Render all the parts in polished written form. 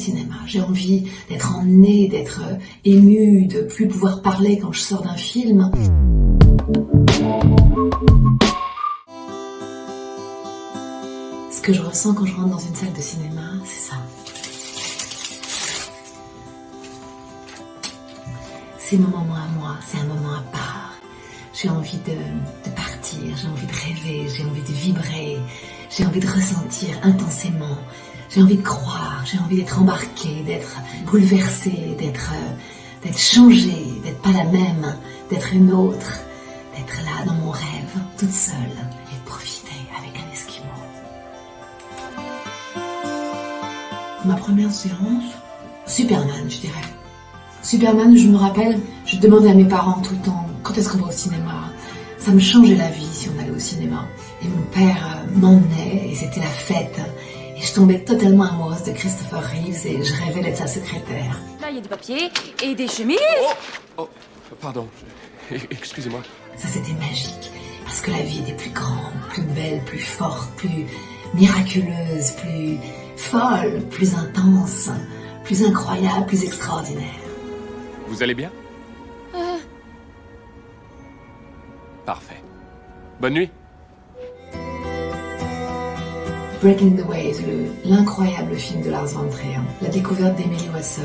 cinéma. J'ai envie d'être emmenée, d'être émue, de plus pouvoir parler quand je sors d'un film. Ce que je ressens quand je rentre dans une salle de cinéma, c'est ça. C'est mon moment à moi, c'est un moment à part. J'ai envie de partir, j'ai envie de rêver, j'ai envie de vibrer, j'ai envie de ressentir intensément, j'ai envie de croire, j'ai envie d'être embarquée, d'être bouleversée, d'être changée, d'être pas la même, d'être une autre, d'être là dans mon rêve, toute seule, et de profiter avec un esquimau. Ma première séance, Superman, je dirais. Superman, je me rappelle, je demandais à mes parents tout le temps, quand est-ce qu'on va au cinéma? Ça me changeait la vie si on allait au cinéma. Et mon père m'emmenait et c'était la fête. Et je tombais totalement amoureuse de Christopher Reeves et je rêvais d'être sa secrétaire. Là, il y a du papier et des chemises. Oh, pardon, excusez-moi. Ça, c'était magique. Parce que la vie était plus grande, plus belle, plus forte, plus miraculeuse, plus folle, plus intense, plus incroyable, plus extraordinaire. Vous allez bien? Parfait. Bonne nuit. Breaking the Waves, l'incroyable film de Lars von Trier, la découverte d'Emily Watson.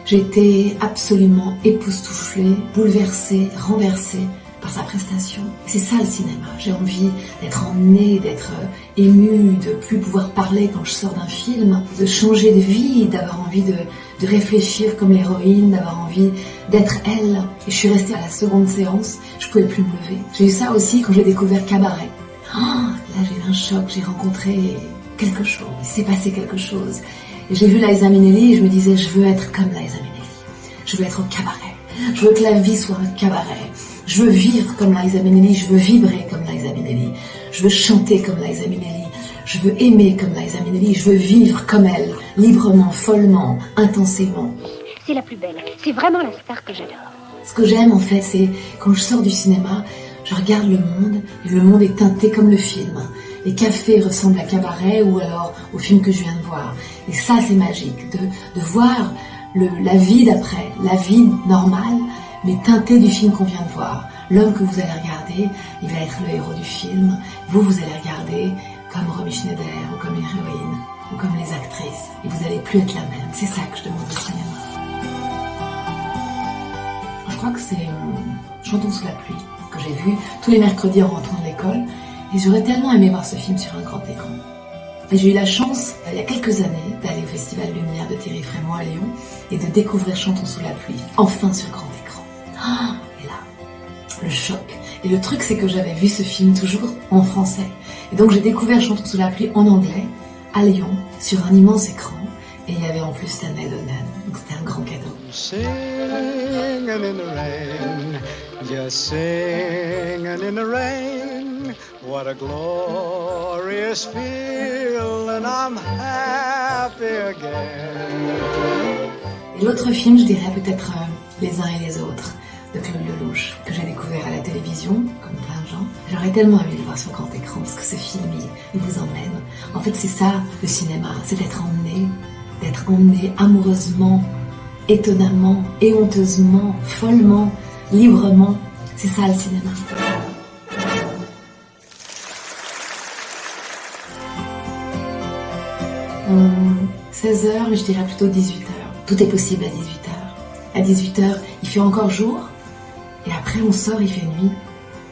J'ai été absolument époustouflée, bouleversée, renversée par sa prestation. C'est ça le cinéma. J'ai envie d'être emmenée, d'être émue, de plus pouvoir parler quand je sors d'un film, de changer de vie, d'avoir envie de réfléchir comme l'héroïne, d'avoir envie d'être elle. Et je suis restée à la seconde séance, je pouvais plus me lever. J'ai eu ça aussi quand j'ai découvert Cabaret. Là j'ai eu un choc, j'ai rencontré quelque chose, il s'est passé quelque chose. Et j'ai vu Liza Minnelli et je me disais, je veux être comme Liza Minnelli. Je veux être au cabaret. Je veux que la vie soit un cabaret. Je veux vivre comme Liza Minnelli, je veux vibrer comme Liza Minnelli. Je veux chanter comme Liza Minnelli. Je veux aimer comme Liza Minnelli, je veux vivre comme elle, librement, follement, intensément. C'est la plus belle, c'est vraiment la star que j'adore. Ce que j'aime en fait, c'est quand je sors du cinéma, je regarde le monde et le monde est teinté comme le film. Les cafés ressemblent à Cabaret ou alors au film que je viens de voir. Et ça c'est magique, de voir la vie d'après, la vie normale, mais teintée du film qu'on vient de voir. L'homme que vous allez regarder, il va être le héros du film. Vous allez regarder comme Romy Schneider, ou comme une héroïne, ou comme les actrices. Et vous n'allez plus être la même. C'est ça que je demande au cinéma. Je crois que c'est Chantons sous la pluie, que j'ai vu tous les mercredis en rentrant de l'école. Et j'aurais tellement aimé voir ce film sur un grand écran. Et j'ai eu la chance, il y a quelques années, d'aller au Festival Lumière de Thierry Frémaux à Lyon et de découvrir Chantons sous la pluie, enfin sur grand écran. Et là, le choc. Et le truc, c'est que j'avais vu ce film toujours en français. Et donc j'ai découvert Chantons sous la pluie en anglais, à Lyon, sur un immense écran. Et il y avait en plus Stanley Donen. Donc c'était un grand cadeau. Singing in the rain, just singing in the rain. What a glorious feeling, I'm happy again. Et l'autre film, je dirais peut-être Les uns et les autres, de Claude Lelouch, que j'ai découvert à la télévision, comme plein de gens. J'aurais tellement aimé le voir sur grand écran, parce que ce film, il vous emmène. En fait, c'est ça, le cinéma, c'est d'être emmené amoureusement, étonnamment, éhonteusement, follement, librement. C'est ça, le cinéma. En 16h, mais je dirais plutôt 18h. Tout est possible à 18h. À 18h, il fait encore jour, et après on sort, il fait nuit.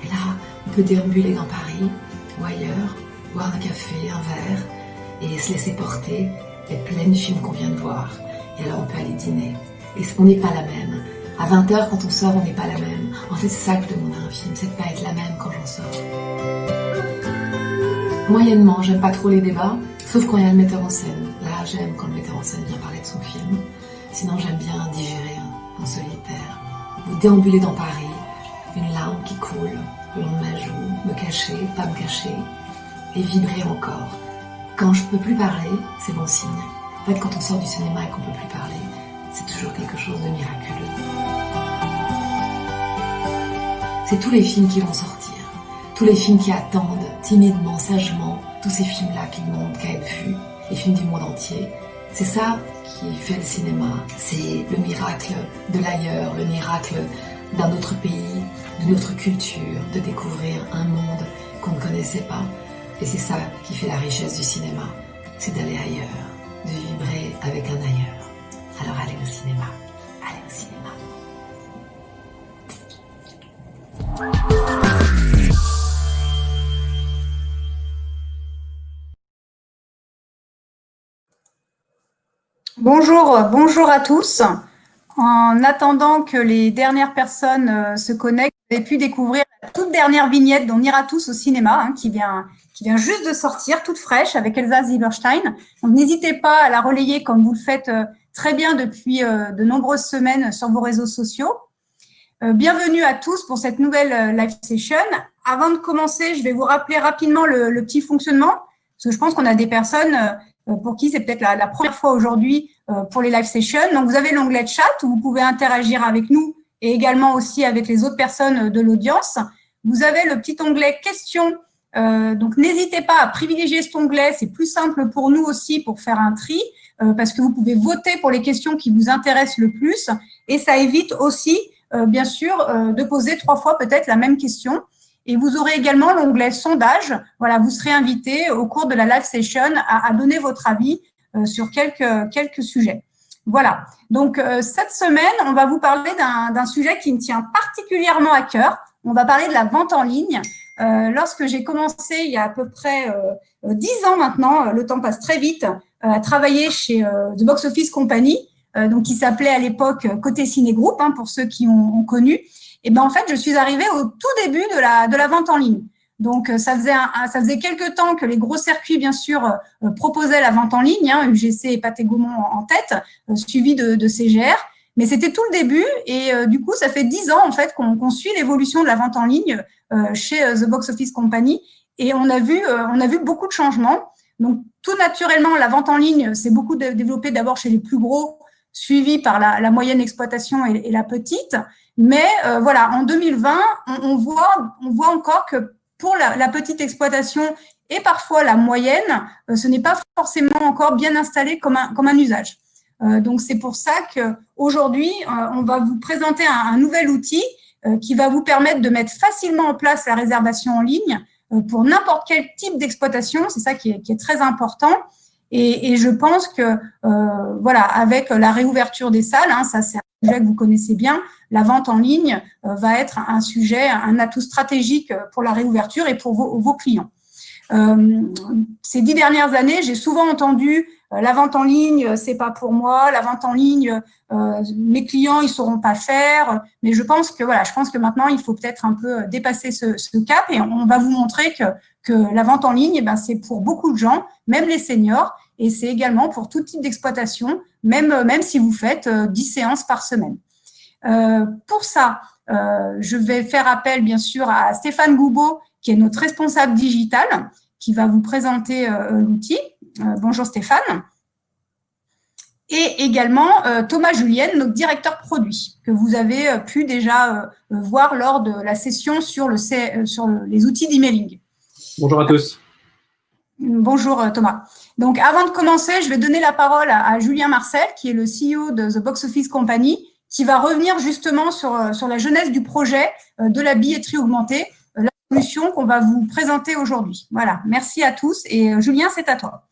Et là, on peut déambuler dans Paris, ou ailleurs, boire un café, un verre, et se laisser porter, être plein du film qu'on vient de voir. Et alors on peut aller dîner. Et on n'est pas la même. À 20h, quand on sort, on n'est pas la même. En fait, c'est ça que je demande à un film, c'est de pas être la même quand j'en sors. Moyennement, j'aime pas trop les débats, sauf quand il y a le metteur en scène. Là, j'aime quand le metteur en scène vient parler de son film. Sinon, j'aime bien digérer en solitaire. Ou déambuler dans Paris, une larme qui coule le long de ma joue, me cacher, pas me cacher, et vibrer encore. Quand je peux plus parler, c'est bon signe. En fait, quand on sort du cinéma et qu'on peut plus parler, c'est toujours quelque chose de miraculeux. C'est tous les films qui vont sortir, tous les films qui attendent timidement, sagement, tous ces films-là qui ne demandent qu'à être vus, les films du monde entier, C'est ça qui fait le cinéma. C'est le miracle de l'ailleurs, le miracle d'un autre pays, d'une autre culture, de découvrir un monde qu'on ne connaissait pas. Et c'est ça qui fait la richesse du cinéma. C'est d'aller ailleurs, de vibrer avec un ailleurs. Alors allez au cinéma. Allez au cinéma. Bonjour à tous. En attendant que les dernières personnes se connectent, vous avez pu découvrir la toute dernière vignette d'On ira tous au cinéma, qui vient juste de sortir, toute fraîche, avec Elsa Zilberstein. Donc n'hésitez pas à la relayer comme vous le faites très bien depuis de nombreuses semaines sur vos réseaux sociaux. Bienvenue à tous pour cette nouvelle live session. Avant de commencer, je vais vous rappeler rapidement le petit fonctionnement, parce que je pense qu'on a des personnes pour qui c'est peut-être la première fois aujourd'hui pour les live sessions. Donc, vous avez l'onglet chat où vous pouvez interagir avec nous et également aussi avec les autres personnes de l'audience. Vous avez le petit onglet questions. Donc, n'hésitez pas à privilégier cet onglet. C'est plus simple pour nous aussi pour faire un tri parce que vous pouvez voter pour les questions qui vous intéressent le plus et ça évite aussi, bien sûr, de poser 3 fois peut-être la même question. Et vous aurez également l'onglet sondage. Voilà, vous serez invité au cours de la live session à donner votre avis sur quelques sujets. Voilà. Donc, cette semaine, on va vous parler d'un sujet qui me tient particulièrement à cœur. On va parler de la vente en ligne. Lorsque j'ai commencé il y a à peu près 10 ans maintenant, le temps passe très vite, à travailler chez The Box Office Company, donc qui s'appelait à l'époque Côté Ciné Group, pour ceux qui ont connu. Et ben en fait, je suis arrivée au tout début de la vente en ligne. Donc, ça faisait quelques temps que les gros circuits, bien sûr, proposaient la vente en ligne, UGC et Pathé Gaumont en tête, suivi de CGR. Mais c'était tout le début et du coup, ça fait 10 ans en fait qu'on suit l'évolution de la vente en ligne chez The Box Office Company et on a vu beaucoup de changements. Donc, tout naturellement, la vente en ligne s'est beaucoup développée d'abord chez les plus gros, suivi par la moyenne exploitation et la petite. Mais voilà, en 2020, on voit encore que pour la petite exploitation et parfois la moyenne, ce n'est pas forcément encore bien installé comme un usage. Donc, c'est pour ça qu'aujourd'hui, on va vous présenter un nouvel outil qui va vous permettre de mettre facilement en place la réservation en ligne pour n'importe quel type d'exploitation. C'est ça qui est très important. Et je pense que, voilà, avec la réouverture des salles, ça c'est un sujet que vous connaissez bien, la vente en ligne va être un sujet, un atout stratégique pour la réouverture et pour vos clients. Ces 10 dernières années, j'ai souvent entendu la vente en ligne, c'est pas pour moi, la vente en ligne, mes clients, ils sauront pas faire. Mais je pense que maintenant, il faut peut-être un peu dépasser ce cap et on va vous montrer que la vente en ligne, c'est pour beaucoup de gens, même les seniors, et c'est également pour tout type d'exploitation, même si vous faites 10 séances par semaine. Pour ça, je vais faire appel, bien sûr, à Stéphane Goubeau, qui est notre responsable digital, qui va vous présenter l'outil. Bonjour Stéphane. Et également Thomas Julienne, notre directeur produit, que vous avez pu déjà voir lors de la session sur les outils d'emailing. Bonjour à tous. Bonjour Thomas. Donc, avant de commencer, je vais donner la parole à Julien Marcel, qui est le CEO de The Box Office Company, qui va revenir justement sur la genèse du projet de la billetterie augmentée, la solution qu'on va vous présenter aujourd'hui. Voilà, merci à tous et Julien, c'est à toi.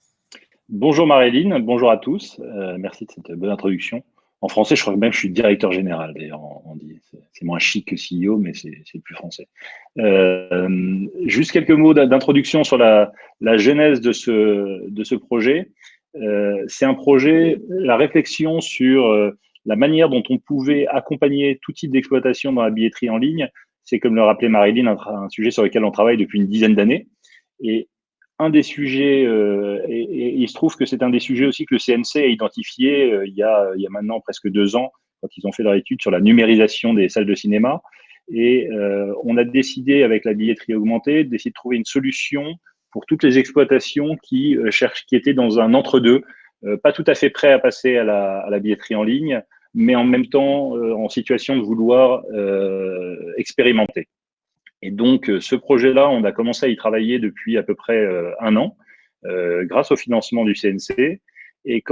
Bonjour Maréline, bonjour à tous. Merci de cette bonne introduction. En français, je crois même que je suis directeur général. D'ailleurs, on dit, c'est moins chic que CEO, mais c'est plus français. Juste quelques mots d'introduction sur la genèse de ce projet. C'est un projet, la réflexion sur la manière dont on pouvait accompagner tout type d'exploitation dans la billetterie en ligne. C'est, comme le rappelait Maréline, un sujet sur lequel on travaille depuis une dizaine d'années. Et un des sujets, et il se trouve que c'est un des sujets aussi que le CNC a identifié il y a maintenant presque 2 ans, quand ils ont fait leur étude sur la numérisation des salles de cinéma. Et on a décidé, avec la billetterie augmentée, d'essayer de trouver une solution pour toutes les exploitations qui étaient dans un entre-deux, pas tout à fait prêts à passer à la billetterie en ligne, mais en même temps en situation de vouloir expérimenter. Et donc, ce projet-là, on a commencé à y travailler depuis à peu près 1 an, grâce au financement du CNC. Et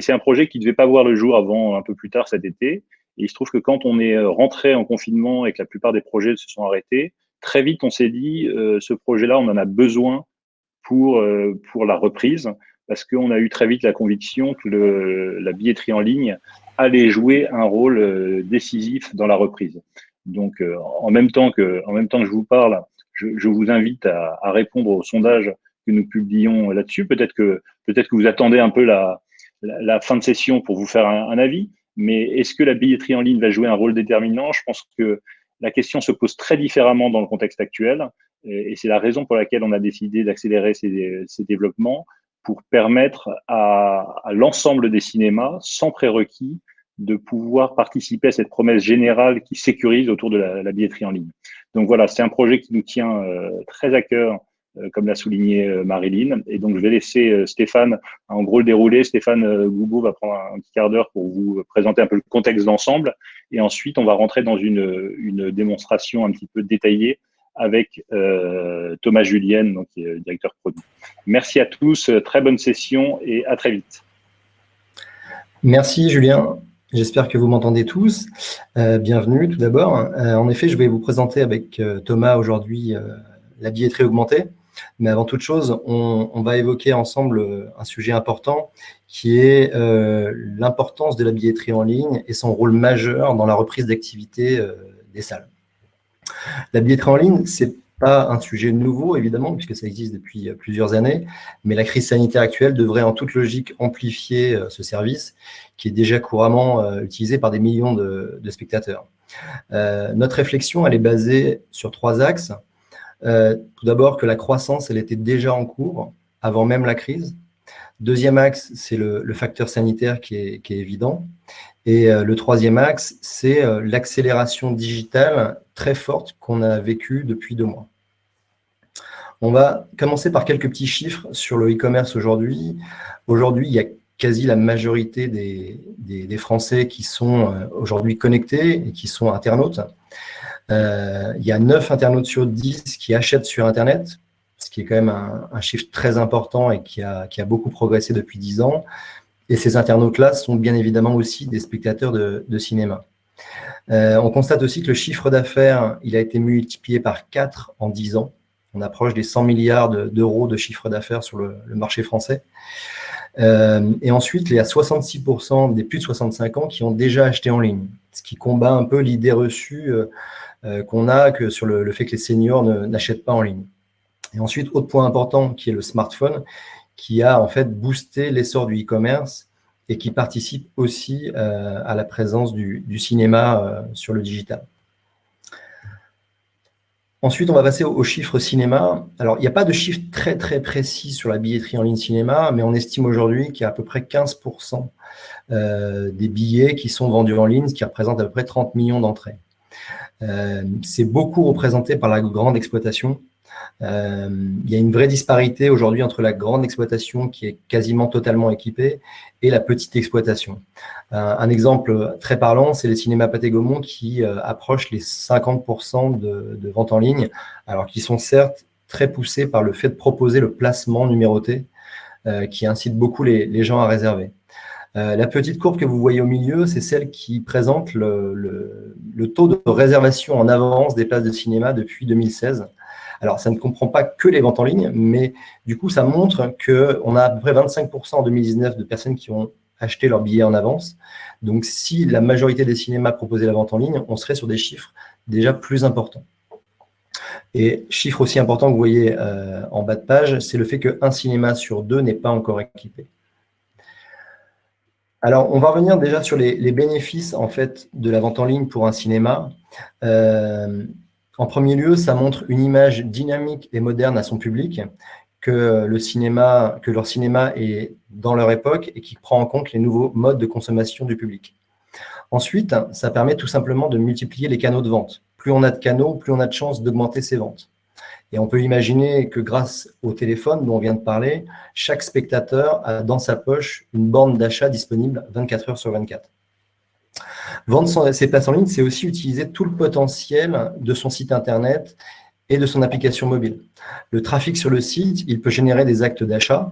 c'est un projet qui ne devait pas voir le jour avant un peu plus tard cet été. Et il se trouve que quand on est rentré en confinement et que la plupart des projets se sont arrêtés, très vite on s'est dit, ce projet-là, on en a besoin pour la reprise, parce qu'on a eu très vite la conviction que la billetterie en ligne allait jouer un rôle décisif dans la reprise. Donc, en même temps que je vous parle, je vous invite à répondre au sondage que nous publions là-dessus. Peut-être que vous attendez un peu la fin de session pour vous faire un avis, mais est-ce que la billetterie en ligne va jouer un rôle déterminant? Je pense que la question se pose très différemment dans le contexte actuel, et c'est la raison pour laquelle on a décidé d'accélérer ces développements pour permettre à l'ensemble des cinémas, sans prérequis, de pouvoir participer à cette promesse générale qui sécurise autour de la billetterie en ligne. Donc voilà, c'est un projet qui nous tient très à cœur, comme l'a souligné Marilyn. Et donc, je vais laisser Stéphane, en gros, le dérouler. Stéphane Goubeau va prendre un petit quart d'heure pour vous présenter un peu le contexte d'ensemble. Et ensuite, on va rentrer dans une démonstration un petit peu détaillée avec Thomas Julienne, donc, qui est directeur produit. Merci à tous, très bonne session et à très vite. Merci Julien. J'espère que vous m'entendez tous. Bienvenue tout d'abord. En effet, je vais vous présenter avec Thomas aujourd'hui la billetterie augmentée. Mais avant toute chose, on va évoquer ensemble un sujet important qui est l'importance de la billetterie en ligne et son rôle majeur dans la reprise d'activité des salles. La billetterie en ligne, c'est pas un sujet nouveau, évidemment, puisque ça existe depuis plusieurs années, mais la crise sanitaire actuelle devrait en toute logique amplifier ce service qui est déjà couramment utilisé par des millions de spectateurs. Notre réflexion, elle est basée sur 3 axes. Tout d'abord, que la croissance, elle était déjà en cours avant même la crise. Deuxième axe, c'est le facteur sanitaire qui est évident. Et le troisième axe, c'est l'accélération digitale très forte qu'on a vécue depuis 2 mois. On va commencer par quelques petits chiffres sur le e-commerce aujourd'hui. Aujourd'hui, il y a quasi la majorité des Français qui sont aujourd'hui connectés et qui sont internautes. Il y a 9 internautes sur 10 qui achètent sur Internet, ce qui est quand même un chiffre très important et qui a beaucoup progressé depuis 10 ans. Et ces internautes-là sont bien évidemment aussi des spectateurs de cinéma. On constate aussi que le chiffre d'affaires, il a été multiplié par 4 en 10 ans. On approche des 100 milliards d'euros de chiffre d'affaires sur le marché français. Et ensuite, il y a 66% des plus de 65 ans qui ont déjà acheté en ligne, ce qui combat un peu l'idée reçue qu'on a sur le fait que les seniors n'achètent pas en ligne. Et ensuite, autre point important qui est le smartphone, qui a en fait boosté l'essor du e-commerce et qui participe aussi à la présence du cinéma sur le digital. Ensuite, on va passer aux chiffres cinéma. Alors, il n'y a pas de chiffre très, très précis sur la billetterie en ligne cinéma, mais on estime aujourd'hui qu'il y a à peu près 15% des billets qui sont vendus en ligne, ce qui représente à peu près 30 millions d'entrées. C'est beaucoup représenté par la grande exploitation. Il y a une vraie disparité aujourd'hui entre la grande exploitation qui est quasiment totalement équipée et la petite exploitation. Un exemple très parlant, c'est les cinémas Pathé Gaumont qui approchent les 50% de ventes en ligne, alors qu'ils sont certes très poussés par le fait de proposer le placement numéroté qui incite beaucoup les gens à réserver. La petite courbe que vous voyez au milieu, c'est celle qui présente le taux de réservation en avance des places de cinéma depuis 2016. Alors, ça ne comprend pas que les ventes en ligne, mais du coup, ça montre qu'on a à peu près 25% en 2019 de personnes qui ont acheté leur billet en avance. Donc, si la majorité des cinémas proposaient la vente en ligne, on serait sur des chiffres déjà plus importants. Et chiffre aussi important que vous voyez en bas de page, c'est le fait qu'un cinéma sur 2 n'est pas encore équipé. Alors, on va revenir déjà sur les bénéfices en fait, de la vente en ligne pour un cinéma. En premier lieu, ça montre une image dynamique et moderne à son public, que leur cinéma est dans leur époque et qui prend en compte les nouveaux modes de consommation du public. Ensuite, ça permet tout simplement de multiplier les canaux de vente. Plus on a de canaux, plus on a de chances d'augmenter ses ventes. Et on peut imaginer que grâce au téléphone dont on vient de parler, chaque spectateur a dans sa poche une borne d'achat disponible 24 heures sur 24. Vendre ses places en ligne, c'est aussi utiliser tout le potentiel de son site internet et de son application mobile. Le trafic sur le site, il peut générer des actes d'achat.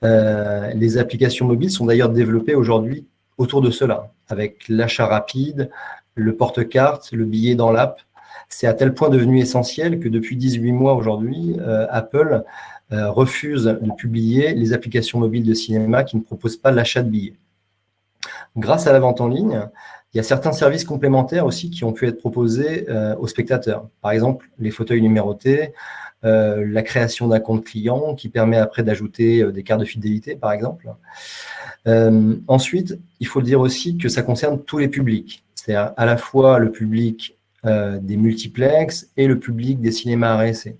Les applications mobiles sont d'ailleurs développées aujourd'hui autour de cela, avec l'achat rapide, le porte-carte, le billet dans l'app. C'est à tel point devenu essentiel que depuis 18 mois aujourd'hui, Apple refuse de publier les applications mobiles de cinéma qui ne proposent pas l'achat de billets. Grâce à la vente en ligne, il y a certains services complémentaires aussi qui ont pu être proposés aux spectateurs. Par exemple, les fauteuils numérotés, la création d'un compte client qui permet après d'ajouter des cartes de fidélité, par exemple. Ensuite, il faut dire aussi que ça concerne tous les publics, c'est-à-dire à la fois le public des multiplexes et le public des cinémas à essai.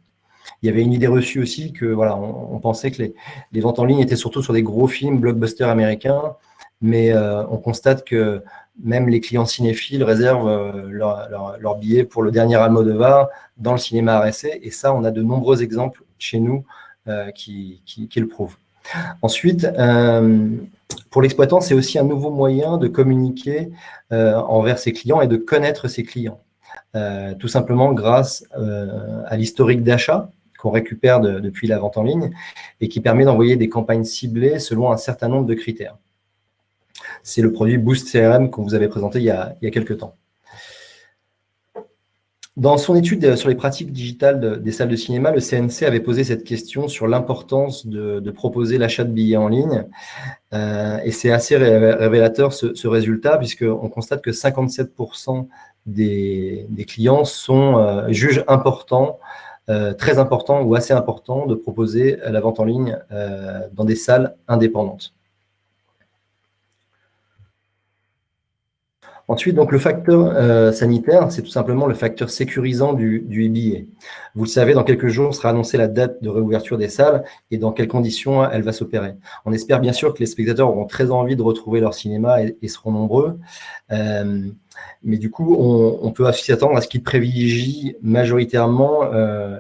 Il y avait une idée reçue aussi que voilà, on pensait que les ventes en ligne étaient surtout sur des gros films blockbusters américains, mais on constate que même les clients cinéphiles réservent leur billet pour le dernier Almodovar dans le cinéma à essai, et ça, on a de nombreux exemples chez nous qui le prouvent. Ensuite, pour l'exploitant, c'est aussi un nouveau moyen de communiquer envers ses clients et de connaître ses clients. Tout simplement grâce à l'historique d'achat qu'on récupère depuis la vente en ligne et qui permet d'envoyer des campagnes ciblées selon un certain nombre de critères. C'est le produit Boost CRM qu'on vous avait présenté il y a quelques temps. Dans son étude sur les pratiques digitales des salles de cinéma, le CNC avait posé cette question sur l'importance de proposer l'achat de billets en ligne. Et c'est assez révélateur ce résultat, puisqu'on constate que 57% des clients jugent important, très important ou assez important de proposer la vente en ligne dans des salles indépendantes. Ensuite, donc, le facteur sanitaire, c'est tout simplement le facteur sécurisant du e-billet. Vous le savez, dans quelques jours sera annoncée la date de réouverture des salles et dans quelles conditions elle va s'opérer. On espère bien sûr que les spectateurs auront très envie de retrouver leur cinéma et seront nombreux. Mais du coup, on peut aussi s'attendre à ce qu'ils privilégient majoritairement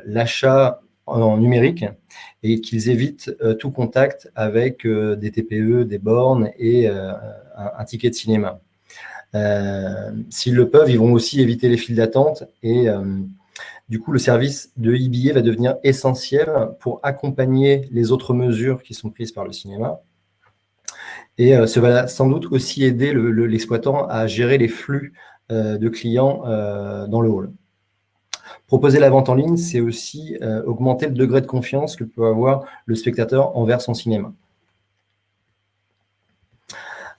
l'achat en numérique et qu'ils évitent tout contact avec des TPE, des bornes et un ticket de cinéma. S'ils le peuvent, ils vont aussi éviter les files d'attente et du coup, le service de e-billet va devenir essentiel pour accompagner les autres mesures qui sont prises par le cinéma. Et ça va sans doute aussi aider l'exploitant à gérer les flux de clients dans le hall. Proposer la vente en ligne, c'est aussi augmenter le degré de confiance que peut avoir le spectateur envers son cinéma.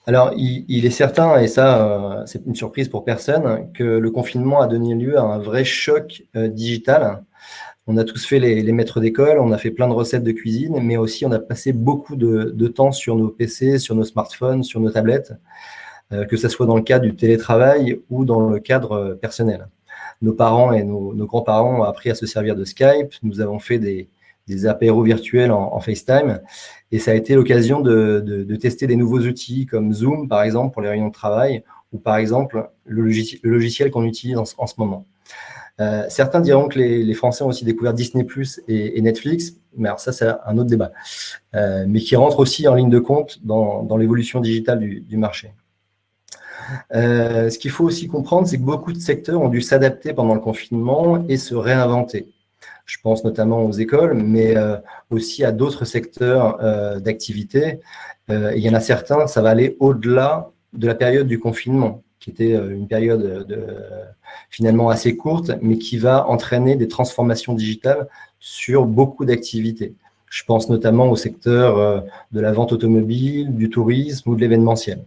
Alors, il est certain, et ça, c'est une surprise pour personne, que le confinement a donné lieu à un vrai choc digital. On a tous fait les maîtres d'école, on a fait plein de recettes de cuisine, mais aussi on a passé beaucoup de temps sur nos PC, sur nos smartphones, sur nos tablettes, que ce soit dans le cadre du télétravail ou dans le cadre personnel. Nos parents et nos grands-parents ont appris à se servir de Skype, nous avons fait des apéros virtuels en FaceTime, et ça a été l'occasion de tester des nouveaux outils comme Zoom, par exemple, pour les réunions de travail, ou par exemple, le logiciel qu'on utilise en ce moment. Certains diront que les Français ont aussi découvert Disney+ et Netflix, mais alors ça, c'est un autre débat, mais qui rentre aussi en ligne de compte dans l'évolution digitale du marché. Ce qu'il faut aussi comprendre, c'est que beaucoup de secteurs ont dû s'adapter pendant le confinement et se réinventer. Je pense notamment aux écoles, mais aussi à d'autres secteurs d'activité. Il y en a certains, ça va aller au-delà de la période du confinement, qui était une période finalement assez courte, mais qui va entraîner des transformations digitales sur beaucoup d'activités. Je pense notamment au secteur de la vente automobile, du tourisme ou de l'événementiel.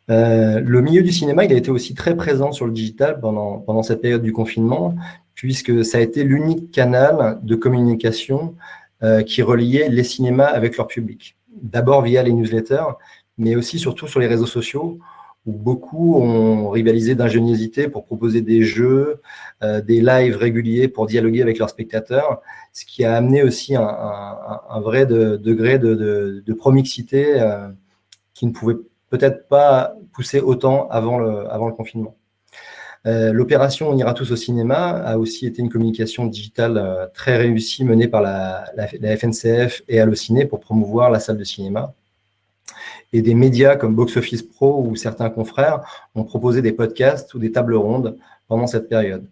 Le milieu du cinéma, il a été aussi très présent sur le digital pendant cette période du confinement, puisque ça a été l'unique canal de communication qui reliait les cinémas avec leur public. D'abord via les newsletters, mais aussi surtout sur les réseaux sociaux, où beaucoup ont rivalisé d'ingéniosité pour proposer des jeux, des lives réguliers pour dialoguer avec leurs spectateurs, ce qui a amené aussi un vrai degré de promixité qui ne pouvait peut-être pas pousser autant avant le confinement. L'opération On ira tous au cinéma a aussi été une communication digitale très réussie menée par la FNCF et Allociné pour promouvoir la salle de cinéma. Et des médias comme Box Office Pro ou certains confrères ont proposé des podcasts ou des tables rondes pendant cette période.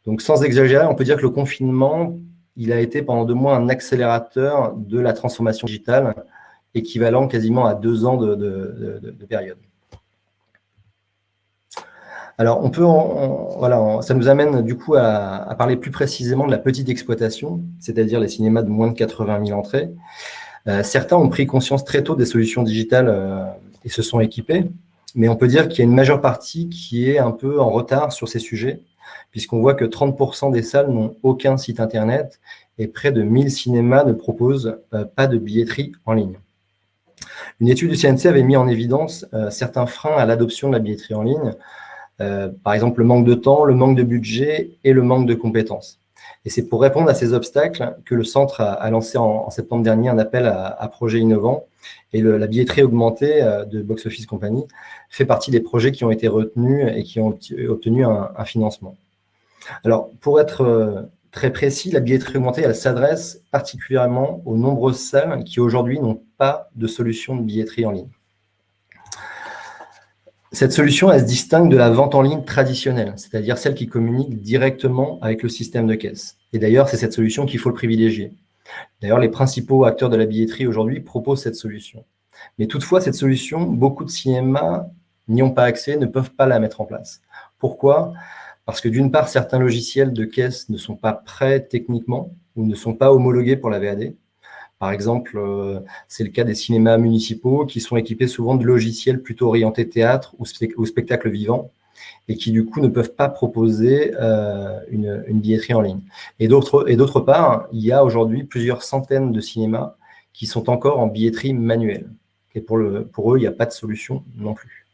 Donc sans exagérer, on peut dire que le confinement il a été pendant 2 mois un accélérateur de la transformation digitale, équivalent quasiment à 2 ans de période. Alors, on peut, voilà, ça nous amène du coup à parler plus précisément de la petite exploitation, c'est-à-dire les cinémas de moins de 80 000 entrées. Certains ont pris conscience très tôt des solutions digitales et se sont équipés, mais on peut dire qu'il y a une majeure partie qui est un peu en retard sur ces sujets, puisqu'on voit que 30% des salles n'ont aucun site internet et près de 1000 cinémas ne proposent pas de billetterie en ligne. Une étude du CNC avait mis en évidence certains freins à l'adoption de la billetterie en ligne, par exemple le manque de temps, le manque de budget et le manque de compétences. Et c'est pour répondre à ces obstacles que le centre a lancé en septembre dernier un appel à projets innovants. Et la billetterie augmentée de Box Office Company fait partie des projets qui ont été retenus et qui ont obtenu un financement. Alors, pour être très précis, la billetterie augmentée, elle s'adresse particulièrement aux nombreuses salles qui aujourd'hui n'ont pas de solution de billetterie en ligne. Cette solution, elle se distingue de la vente en ligne traditionnelle, c'est-à-dire celle qui communique directement avec le système de caisse. Et d'ailleurs, c'est cette solution qu'il faut le privilégier. D'ailleurs, les principaux acteurs de la billetterie aujourd'hui proposent cette solution. Mais toutefois, cette solution, beaucoup de cinémas n'y ont pas accès, ne peuvent pas la mettre en place. Pourquoi ? Parce que d'une part, certains logiciels de caisse ne sont pas prêts techniquement ou ne sont pas homologués pour la VAD. Par exemple, c'est le cas des cinémas municipaux qui sont équipés souvent de logiciels plutôt orientés théâtre ou spectacle vivant et qui, du coup, ne peuvent pas proposer une billetterie en ligne. Et d'autre part, il y a aujourd'hui plusieurs centaines de cinémas qui sont encore en billetterie manuelle. Et pour eux, il n'y a pas de solution non plus.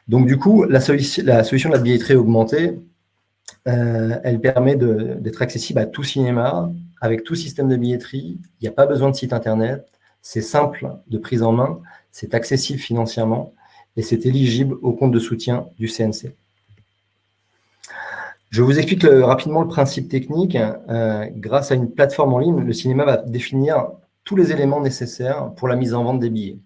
Donc, du coup, la solution de la billetterie augmentée, elle permet d'être accessible à tout cinéma, avec tout système de billetterie. Il n'y a pas besoin de site internet. C'est simple de prise en main, c'est accessible financièrement et c'est éligible au compte de soutien du CNC. Je vous explique rapidement le principe technique. Grâce à une plateforme en ligne, le cinéma va définir tous les éléments nécessaires pour la mise en vente des billets.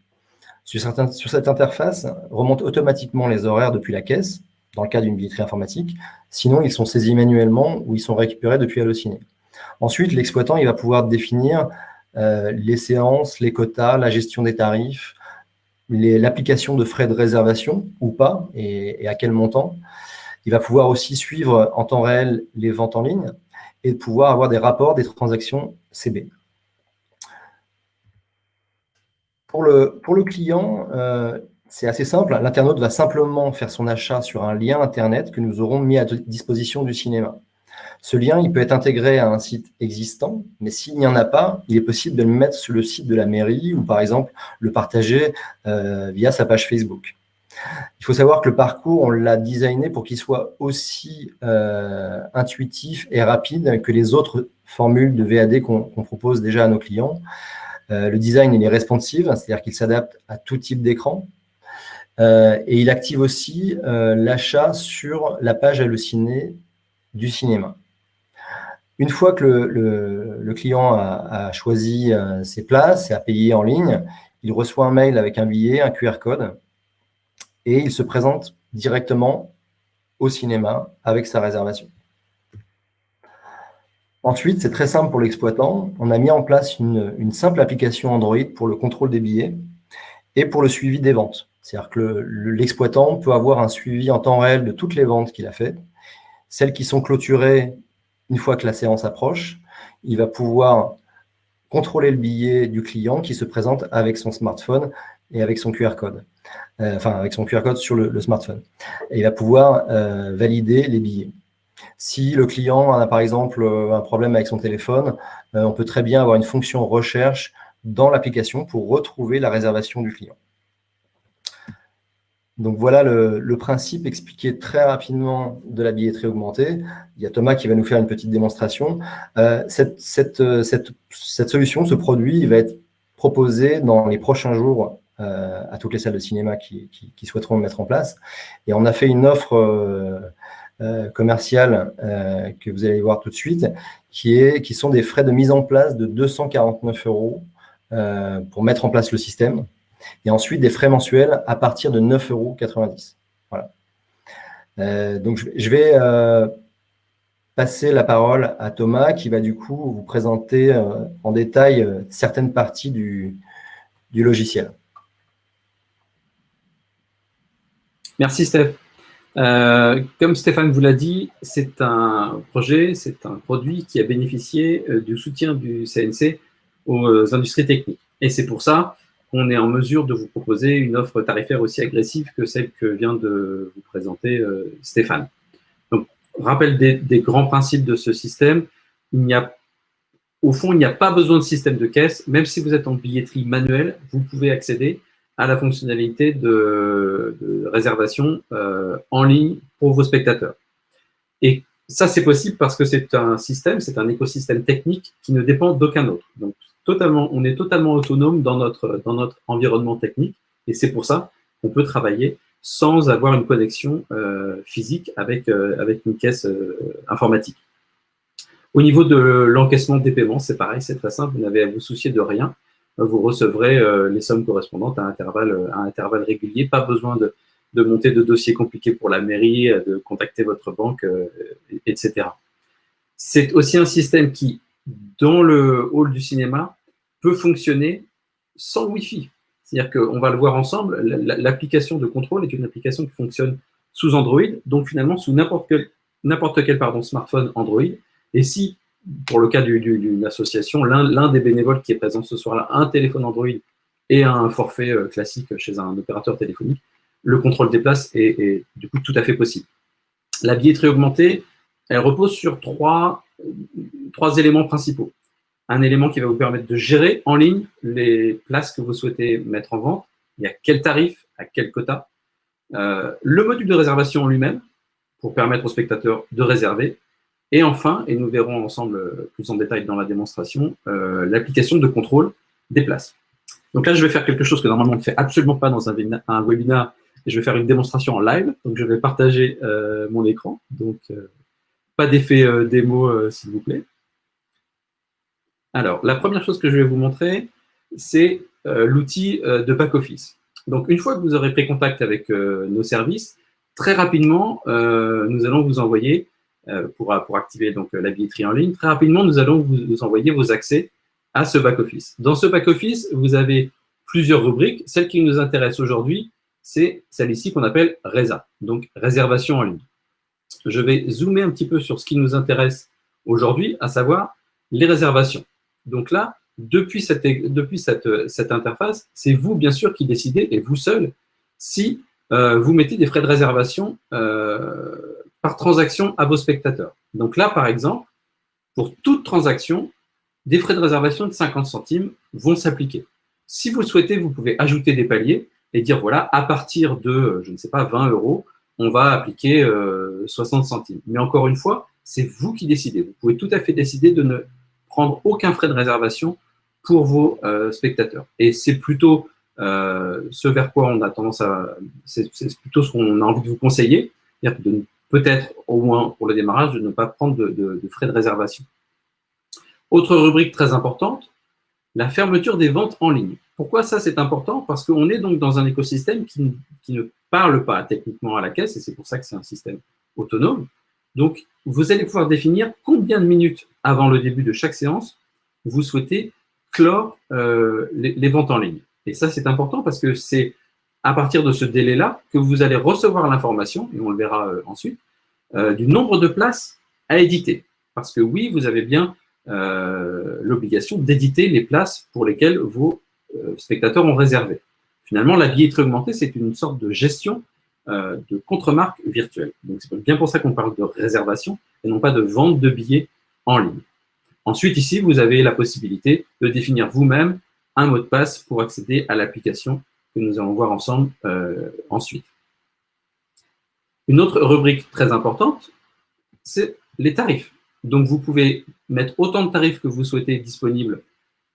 Sur cette interface, remontent automatiquement les horaires depuis la caisse, dans le cas d'une billetterie informatique. Sinon, ils sont saisis manuellement ou ils sont récupérés depuis Allociné. Ensuite, l'exploitant il va pouvoir définir les séances, les quotas, la gestion des tarifs, l'application de frais de réservation ou pas et à quel montant. Il va pouvoir aussi suivre en temps réel les ventes en ligne et pouvoir avoir des rapports des transactions CB. Pour le client, c'est assez simple. L'internaute va simplement faire son achat sur un lien Internet que nous aurons mis à disposition du cinéma. Ce lien, il peut être intégré à un site existant, mais s'il n'y en a pas, il est possible de le mettre sur le site de la mairie ou par exemple le partager via sa page Facebook. Il faut savoir que le parcours, on l'a designé pour qu'il soit aussi intuitif et rapide que les autres formules de VAD qu'on propose déjà à nos clients. Le design, il est responsive, c'est-à-dire qu'il s'adapte à tout type d'écran. Et il active aussi l'achat sur la page Allociné du cinéma. Une fois que le client a choisi ses places et a payé en ligne, il reçoit un mail avec un billet, un QR code, et il se présente directement au cinéma avec sa réservation. Ensuite, c'est très simple pour l'exploitant. On a mis en place une simple application Android pour le contrôle des billets et pour le suivi des ventes. C'est-à-dire que l'exploitant peut avoir un suivi en temps réel de toutes les ventes qu'il a faites. Celles qui sont clôturées une fois que la séance approche, il va pouvoir contrôler le billet du client qui se présente avec son smartphone et avec son QR code. Avec son QR code sur le smartphone. Et il va pouvoir valider les billets. Si le client a par exemple un problème avec son téléphone, on peut très bien avoir une fonction recherche dans l'application pour retrouver la réservation du client. Donc voilà le principe expliqué très rapidement de la billetterie augmentée. Il y a Thomas qui va nous faire une petite démonstration. Cette solution, ce produit, il va être proposé dans les prochains jours à toutes les salles de cinéma qui souhaiteront le mettre en place. Et on a fait une offre commerciale que vous allez voir tout de suite, qui sont des frais de mise en place de 249 € pour mettre en place le système. Et ensuite, des frais mensuels à partir de 9,90 €. Voilà. Donc, je vais passer la parole à Thomas qui va du coup vous présenter en détail certaines parties du logiciel. Merci Steph. Comme Stéphane vous l'a dit, c'est un projet, c'est un produit qui a bénéficié du soutien du CNC aux industries techniques. Et c'est pour ça qu'on est en mesure de vous proposer une offre tarifaire aussi agressive que celle que vient de vous présenter Stéphane. Donc, rappel des grands principes de ce système. Au fond, il n'y a pas besoin de système de caisse. Même si vous êtes en billetterie manuelle, vous pouvez accéder à la fonctionnalité de réservation en ligne pour vos spectateurs. Et ça, c'est possible parce que c'est un système, c'est un écosystème technique qui ne dépend d'aucun autre. Donc, on est totalement autonome dans notre environnement technique et c'est pour ça qu'on peut travailler sans avoir une connexion physique avec une caisse informatique. Au niveau de l'encaissement des paiements, c'est pareil, c'est très simple, vous n'avez à vous soucier de rien. Vous recevrez les sommes correspondantes à intervalles réguliers. Pas besoin de monter de dossiers compliqués pour la mairie, de contacter votre banque, etc. C'est aussi un système qui, dans le hall du cinéma, peut fonctionner sans Wi-Fi. C'est-à-dire qu'on va le voir ensemble, l'application de contrôle est une application qui fonctionne sous Android, donc finalement sous n'importe quel smartphone Android. Et si pour le cas d'une association, l'un des bénévoles qui est présent ce soir-là a un téléphone Android et un forfait classique chez un opérateur téléphonique, le contrôle des places est du coup tout à fait possible. La billetterie augmentée, elle repose sur trois éléments principaux. Un élément qui va vous permettre de gérer en ligne les places que vous souhaitez mettre en vente, il y a quel tarif, à quel quota, le module de réservation en lui-même, pour permettre aux spectateurs de réserver, et enfin, et nous verrons ensemble plus en détail dans la démonstration, l'application de contrôle des places. Donc là, je vais faire quelque chose que normalement on ne fait absolument pas dans un webinaire. Je vais faire une démonstration en live. Donc, je vais partager mon écran. Donc, pas d'effet démo, s'il vous plaît. Alors, la première chose que je vais vous montrer, c'est l'outil de back-office. Donc, une fois que vous aurez pris contact avec nos services, très rapidement, nous allons vous envoyer pour activer donc la billetterie en ligne. Très rapidement, nous allons vous envoyer vos accès à ce back-office. Dans ce back-office, vous avez plusieurs rubriques. Celle qui nous intéresse aujourd'hui, c'est celle ici qu'on appelle Résa, donc réservation en ligne. Je vais zoomer un petit peu sur ce qui nous intéresse aujourd'hui, à savoir les réservations. Donc là, depuis cette interface, c'est vous, bien sûr, qui décidez, et vous seul, si vous mettez des frais de réservation par transaction à vos spectateurs. Donc là, par exemple, pour toute transaction, des frais de réservation de 50 centimes vont s'appliquer. Si vous le souhaitez, vous pouvez ajouter des paliers et dire, voilà, à partir de, je ne sais pas, 20 €, on va appliquer 60 centimes. Mais encore une fois, c'est vous qui décidez. Vous pouvez tout à fait décider de ne prendre aucun frais de réservation pour vos spectateurs. Et c'est plutôt ce vers quoi on a tendance à… C'est plutôt ce qu'on a envie de vous conseiller, c'est-à-dire de peut-être, au moins pour le démarrage, de ne pas prendre de frais de réservation. Autre rubrique très importante, la fermeture des ventes en ligne. Pourquoi ça, c'est important? Parce qu'on est donc dans un écosystème qui ne parle pas techniquement à la caisse, et c'est pour ça que c'est un système autonome. Donc, vous allez pouvoir définir combien de minutes avant le début de chaque séance vous souhaitez clore les ventes en ligne. Et ça, c'est important parce que c'est à partir de ce délai-là que vous allez recevoir l'information, et on le verra ensuite, du nombre de places à éditer. Parce que oui, vous avez bien l'obligation d'éditer les places pour lesquelles vos spectateurs ont réservé. Finalement, la billetterie augmentée, c'est une sorte de gestion de contre-marque virtuelle. Donc, c'est bien pour ça qu'on parle de réservation et non pas de vente de billets en ligne. Ensuite, ici, vous avez la possibilité de définir vous-même un mot de passe pour accéder à l'application que nous allons voir ensemble ensuite. Une autre rubrique très importante, c'est les tarifs. Donc, vous pouvez mettre autant de tarifs que vous souhaitez disponibles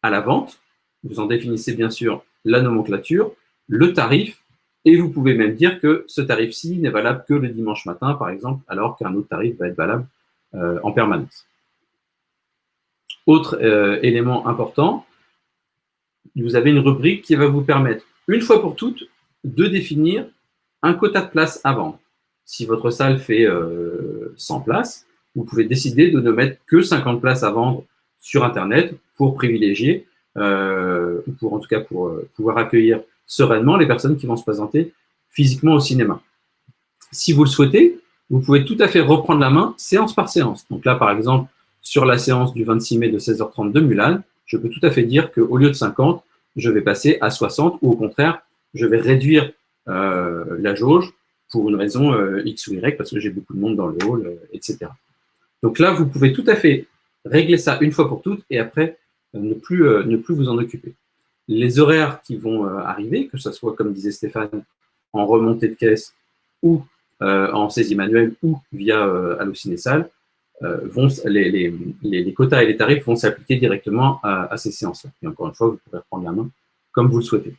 à la vente. Vous en définissez bien sûr la nomenclature, le tarif, et vous pouvez même dire que ce tarif-ci n'est valable que le dimanche matin, par exemple, alors qu'un autre tarif va être valable en permanence. Autre élément important, vous avez une rubrique qui va vous permettre, une fois pour toutes, de définir un quota de places à vendre. Si votre salle fait 100 places, vous pouvez décider de ne mettre que 50 places à vendre sur Internet pour privilégier, ou pour en tout cas pour pouvoir accueillir sereinement les personnes qui vont se présenter physiquement au cinéma. Si vous le souhaitez, vous pouvez tout à fait reprendre la main séance par séance. Donc là, par exemple, sur la séance du 26 mai de 16h30 de Mulan, je peux tout à fait dire qu'au lieu de 50, je vais passer à 60 ou au contraire, je vais réduire la jauge pour une raison X ou Y parce que j'ai beaucoup de monde dans le hall, etc. Donc là, vous pouvez tout à fait régler ça une fois pour toutes et après ne plus vous en occuper. Les horaires qui vont arriver, que ce soit, comme disait Stéphane, en remontée de caisse ou en saisie manuelle ou via Allociné-Salle, les quotas et les tarifs vont s'appliquer directement à ces séances-là. Et encore une fois, vous pourrez reprendre la main comme vous le souhaitez.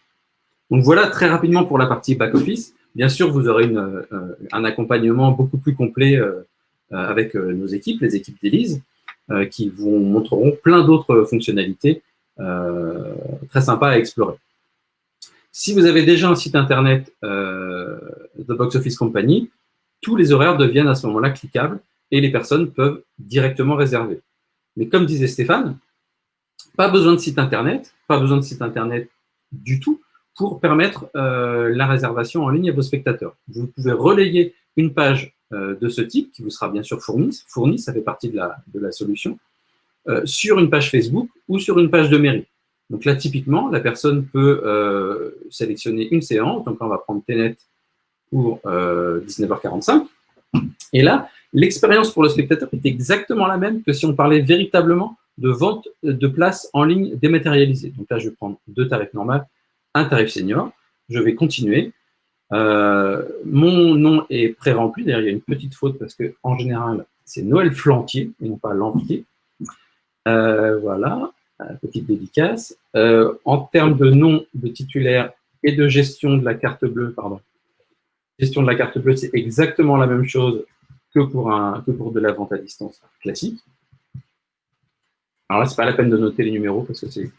Donc voilà très rapidement pour la partie back-office. Bien sûr, vous aurez un accompagnement beaucoup plus complet avec nos équipes, les équipes d'Élise, qui vous montreront plein d'autres fonctionnalités très sympas à explorer. Si vous avez déjà un site internet de Box Office Company, tous les horaires deviennent à ce moment-là cliquables et les personnes peuvent directement réserver. Mais comme disait Stéphane, pas besoin de site internet, pas besoin de site internet du tout pour permettre la réservation en ligne à vos spectateurs. Vous pouvez relayer une page de ce type, qui vous sera bien sûr fournie, ça fait partie de la solution, sur une page Facebook ou sur une page de mairie. Donc là, typiquement, la personne peut sélectionner une séance. Donc là, on va prendre Tenet pour 19h45. Et là, l'expérience pour le spectateur est exactement la même que si on parlait véritablement de vente de places en ligne dématérialisée. Donc là, je vais prendre 2 tarifs normaux, un tarif senior. Je vais continuer. Mon nom est pré-rempli. D'ailleurs, il y a une petite faute parce qu'en général, c'est Noël Flanquier et non pas Lanquier. Voilà, petite dédicace. En termes de nom de titulaire et de gestion de la carte bleue, gestion de la carte bleue, c'est exactement la même chose que pour de la vente à distance classique. Alors là, ce n'est pas la peine de noter les numéros parce que c'est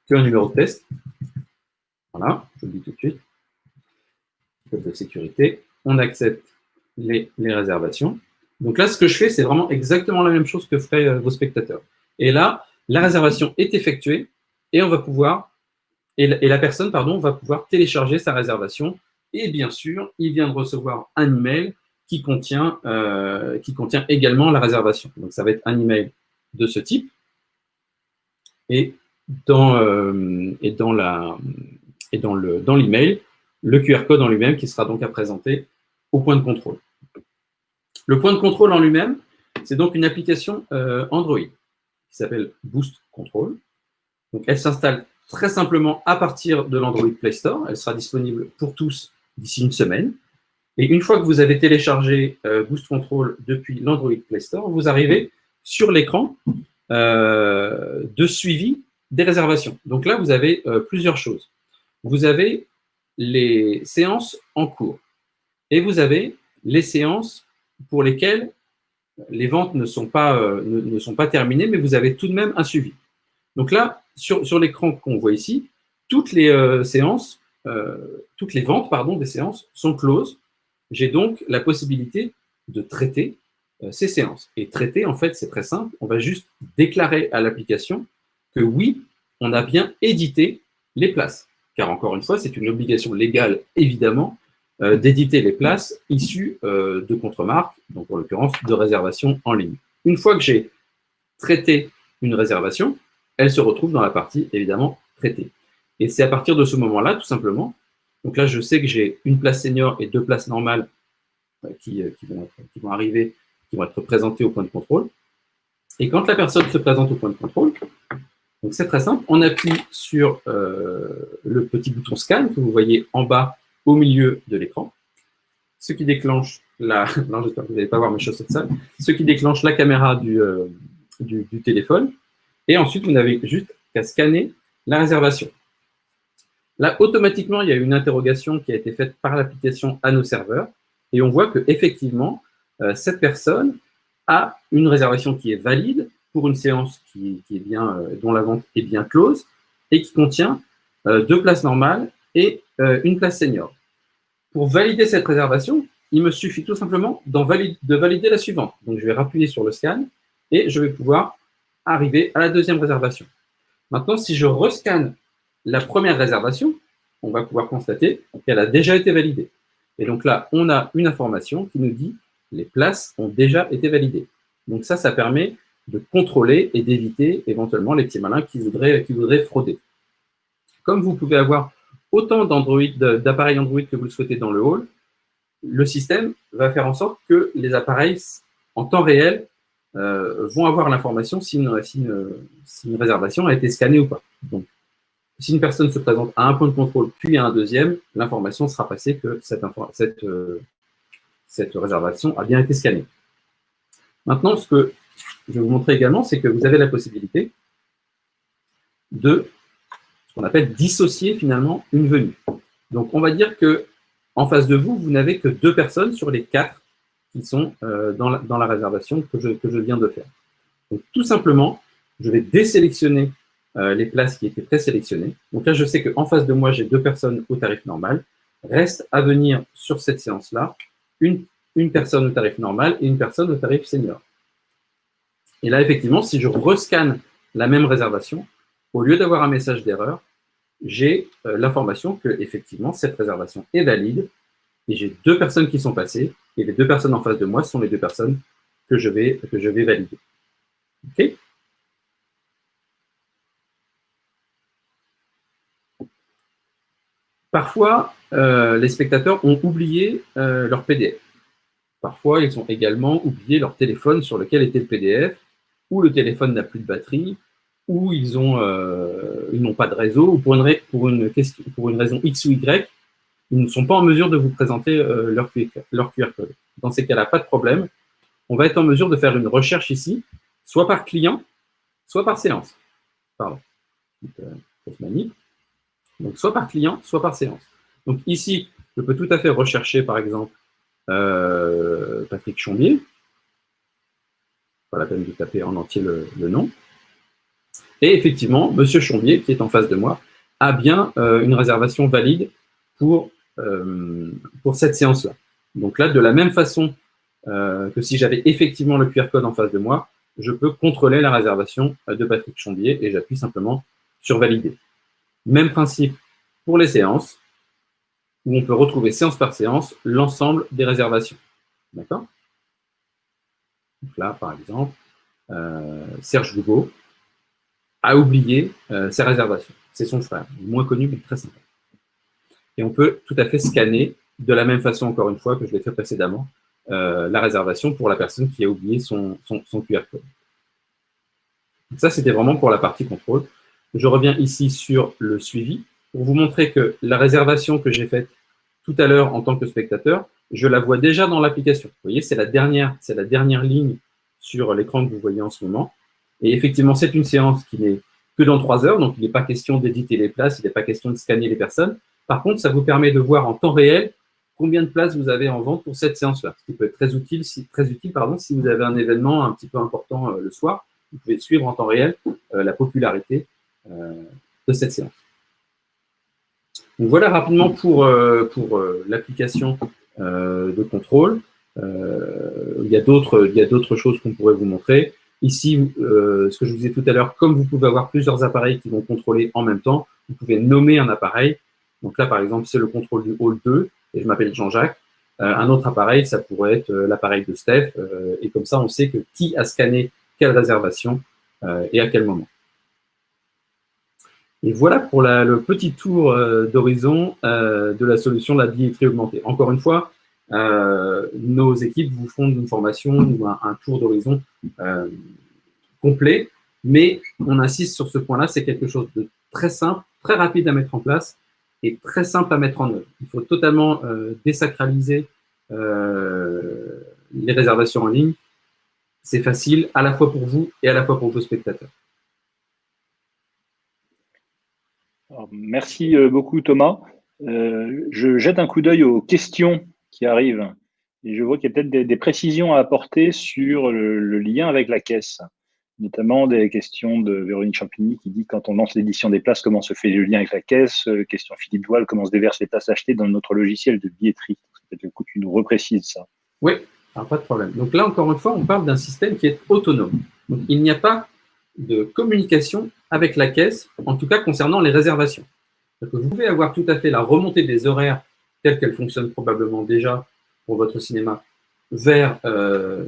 qu'un numéro de test. Voilà, je le dis tout de suite. Code de sécurité. On accepte les réservations. Donc là, ce que je fais, c'est vraiment exactement la même chose que feraient vos spectateurs. Et là, la réservation est effectuée et on va pouvoir, et la personne, va pouvoir télécharger sa réservation. Et bien sûr, il vient de recevoir un email qui contient également la réservation. Donc ça va être un email de ce type. Et dans l'email, le QR code en lui-même qui sera donc à présenter au point de contrôle. Le point de contrôle en lui-même, c'est donc une application Android qui s'appelle Boost Control. Donc, elle s'installe très simplement à partir de l'Android Play Store. Elle sera disponible pour tous d'ici une semaine. Et une fois que vous avez téléchargé Boost Control depuis l'Android Play Store, vous arrivez sur l'écran de suivi des réservations. Donc là, vous avez plusieurs choses. Vous avez les séances en cours et vous avez les séances pour lesquelles les ventes ne sont pas terminées, mais vous avez tout de même un suivi. Donc là, sur l'écran qu'on voit ici, toutes les ventes des séances sont closes. J'ai donc la possibilité de traiter ces séances. Et traiter, en fait, c'est très simple. On va juste déclarer à l'application que oui, on a bien édité les places. Car encore une fois, c'est une obligation légale, évidemment, d'éditer les places issues de contre-marques, donc en l'occurrence de réservation en ligne. Une fois que j'ai traité une réservation, elle se retrouve dans la partie, évidemment, traitée. Et c'est à partir de ce moment-là, tout simplement, donc là, je sais que j'ai une place senior et 2 places normales qui vont arriver, qui vont être présentées au point de contrôle. Et quand la personne se présente au point de contrôle, donc c'est très simple, on appuie sur le petit bouton scan que vous voyez en bas au milieu de l'écran, ce qui déclenche non, j'espère que vous n'allez pas voir mes chaussettes sales, ce qui déclenche la caméra du téléphone. Et ensuite, vous n'avez juste qu'à scanner la réservation. Là, automatiquement, il y a une interrogation qui a été faite par l'application à nos serveurs. Et on voit qu'effectivement, cette personne a une réservation qui est valide pour une séance dont la vente est bien close et qui contient 2 places normales et une place senior. Pour valider cette réservation, il me suffit tout simplement de valider la suivante. Donc, je vais appuyer sur le scan et je vais pouvoir arriver à la deuxième réservation. Maintenant, si je rescanne la première réservation, on va pouvoir constater qu'elle a déjà été validée. Et donc là, on a une information qui nous dit les places ont déjà été validées. Donc ça permet de contrôler et d'éviter éventuellement les petits malins qui voudraient frauder. Comme vous pouvez avoir autant d'appareils Android que vous le souhaitez dans le hall, le système va faire en sorte que les appareils en temps réel vont avoir l'information si une réservation a été scannée ou pas. Donc, si une personne se présente à un point de contrôle puis à un deuxième, l'information sera passée que cette réservation a bien été scannée. Maintenant, ce que je vais vous montrer également, c'est que vous avez la possibilité de ce qu'on appelle dissocier finalement une venue. Donc, on va dire que en face de vous, vous n'avez que 2 personnes sur les 4 qui sont dans la réservation que je viens de faire. Donc, tout simplement, je vais désélectionner les places qui étaient présélectionnées. Donc là, je sais qu'en face de moi, j'ai 2 personnes au tarif normal. Reste à venir sur cette séance-là une personne au tarif normal et une personne au tarif senior. Et là, effectivement, si je rescanne la même réservation, au lieu d'avoir un message d'erreur, j'ai l'information que effectivement cette réservation est valide et j'ai 2 personnes qui sont passées et les 2 personnes en face de moi sont les 2 personnes que je vais valider. OK ? Parfois, les spectateurs ont oublié leur PDF. Parfois, ils ont également oublié leur téléphone sur lequel était le PDF, ou le téléphone n'a plus de batterie, ou ils n'ont pas de réseau, ou pour une raison X ou Y, ils ne sont pas en mesure de vous présenter leur QR code. Dans ces cas-là, pas de problème. On va être en mesure de faire une recherche ici, soit par client, soit par séance. Pardon. Fausse manip. Donc, soit par client, soit par séance. Donc, ici, je peux tout à fait rechercher, par exemple, Patrick Chombier. Pas la peine de taper en entier le nom. Et effectivement, Monsieur Chombier, qui est en face de moi, a bien une réservation valide pour cette séance-là. Donc là, de la même façon que si j'avais effectivement le QR code en face de moi, je peux contrôler la réservation de Patrick Chombier et j'appuie simplement sur valider. Même principe pour les séances, où on peut retrouver séance par séance l'ensemble des réservations. D'accord ? Donc là, par exemple, Serge Gougo a oublié ses réservations. C'est son frère, moins connu mais très sympa. Et on peut tout à fait scanner, de la même façon, encore une fois, que je l'ai fait précédemment, la réservation pour la personne qui a oublié son QR code. Donc ça, c'était vraiment pour la partie contrôle. Je reviens ici sur le suivi pour vous montrer que la réservation que j'ai faite tout à l'heure en tant que spectateur, je la vois déjà dans l'application. Vous voyez, c'est la dernière ligne sur l'écran que vous voyez en ce moment. Et effectivement, c'est une séance qui n'est que dans 3 heures, donc il n'est pas question d'éditer les places, il n'est pas question de scanner les personnes. Par contre, ça vous permet de voir en temps réel combien de places vous avez en vente pour cette séance-là, ce qui peut être très utile si vous avez un événement un petit peu important le soir. Vous pouvez suivre en temps réel la popularité de cette séance. Donc voilà rapidement pour l'application de contrôle. Il y a d'autres choses qu'on pourrait vous montrer. Ici, ce que je vous disais tout à l'heure, comme vous pouvez avoir plusieurs appareils qui vont contrôler en même temps, vous pouvez nommer un appareil. Donc là, par exemple, c'est le contrôle du hall 2 et je m'appelle Jean-Jacques. Un autre appareil, ça pourrait être l'appareil de Steph. Et comme ça, on sait que qui a scanné quelle réservation et à quel moment. Et voilà pour le petit tour d'horizon de la solution de la billetterie augmentée. Encore une fois, nos équipes vous font une formation ou un tour d'horizon complet, mais on insiste sur ce point-là, c'est quelque chose de très simple, très rapide à mettre en place et très simple à mettre en œuvre. Il faut totalement désacraliser les réservations en ligne. C'est facile à la fois pour vous et à la fois pour vos spectateurs. Alors, merci beaucoup Thomas. Je jette un coup d'œil aux questions qui arrivent et je vois qu'il y a peut-être des précisions à apporter sur le lien avec la caisse, notamment des questions de Véronique Champigny qui dit quand on lance l'édition des places, comment se fait le lien avec la caisse? Question Philippe Doual, comment se déversent les places achetées dans notre logiciel de billetterie? peut-être le coup que tu nous reprécises ça. Oui, alors pas de problème. Donc là, encore une fois, on parle d'un système qui est autonome. Donc, il n'y a pas de communication avec la caisse, en tout cas concernant les réservations. Donc, vous pouvez avoir tout à fait la remontée des horaires telle qu'elle fonctionne probablement déjà pour votre cinéma vers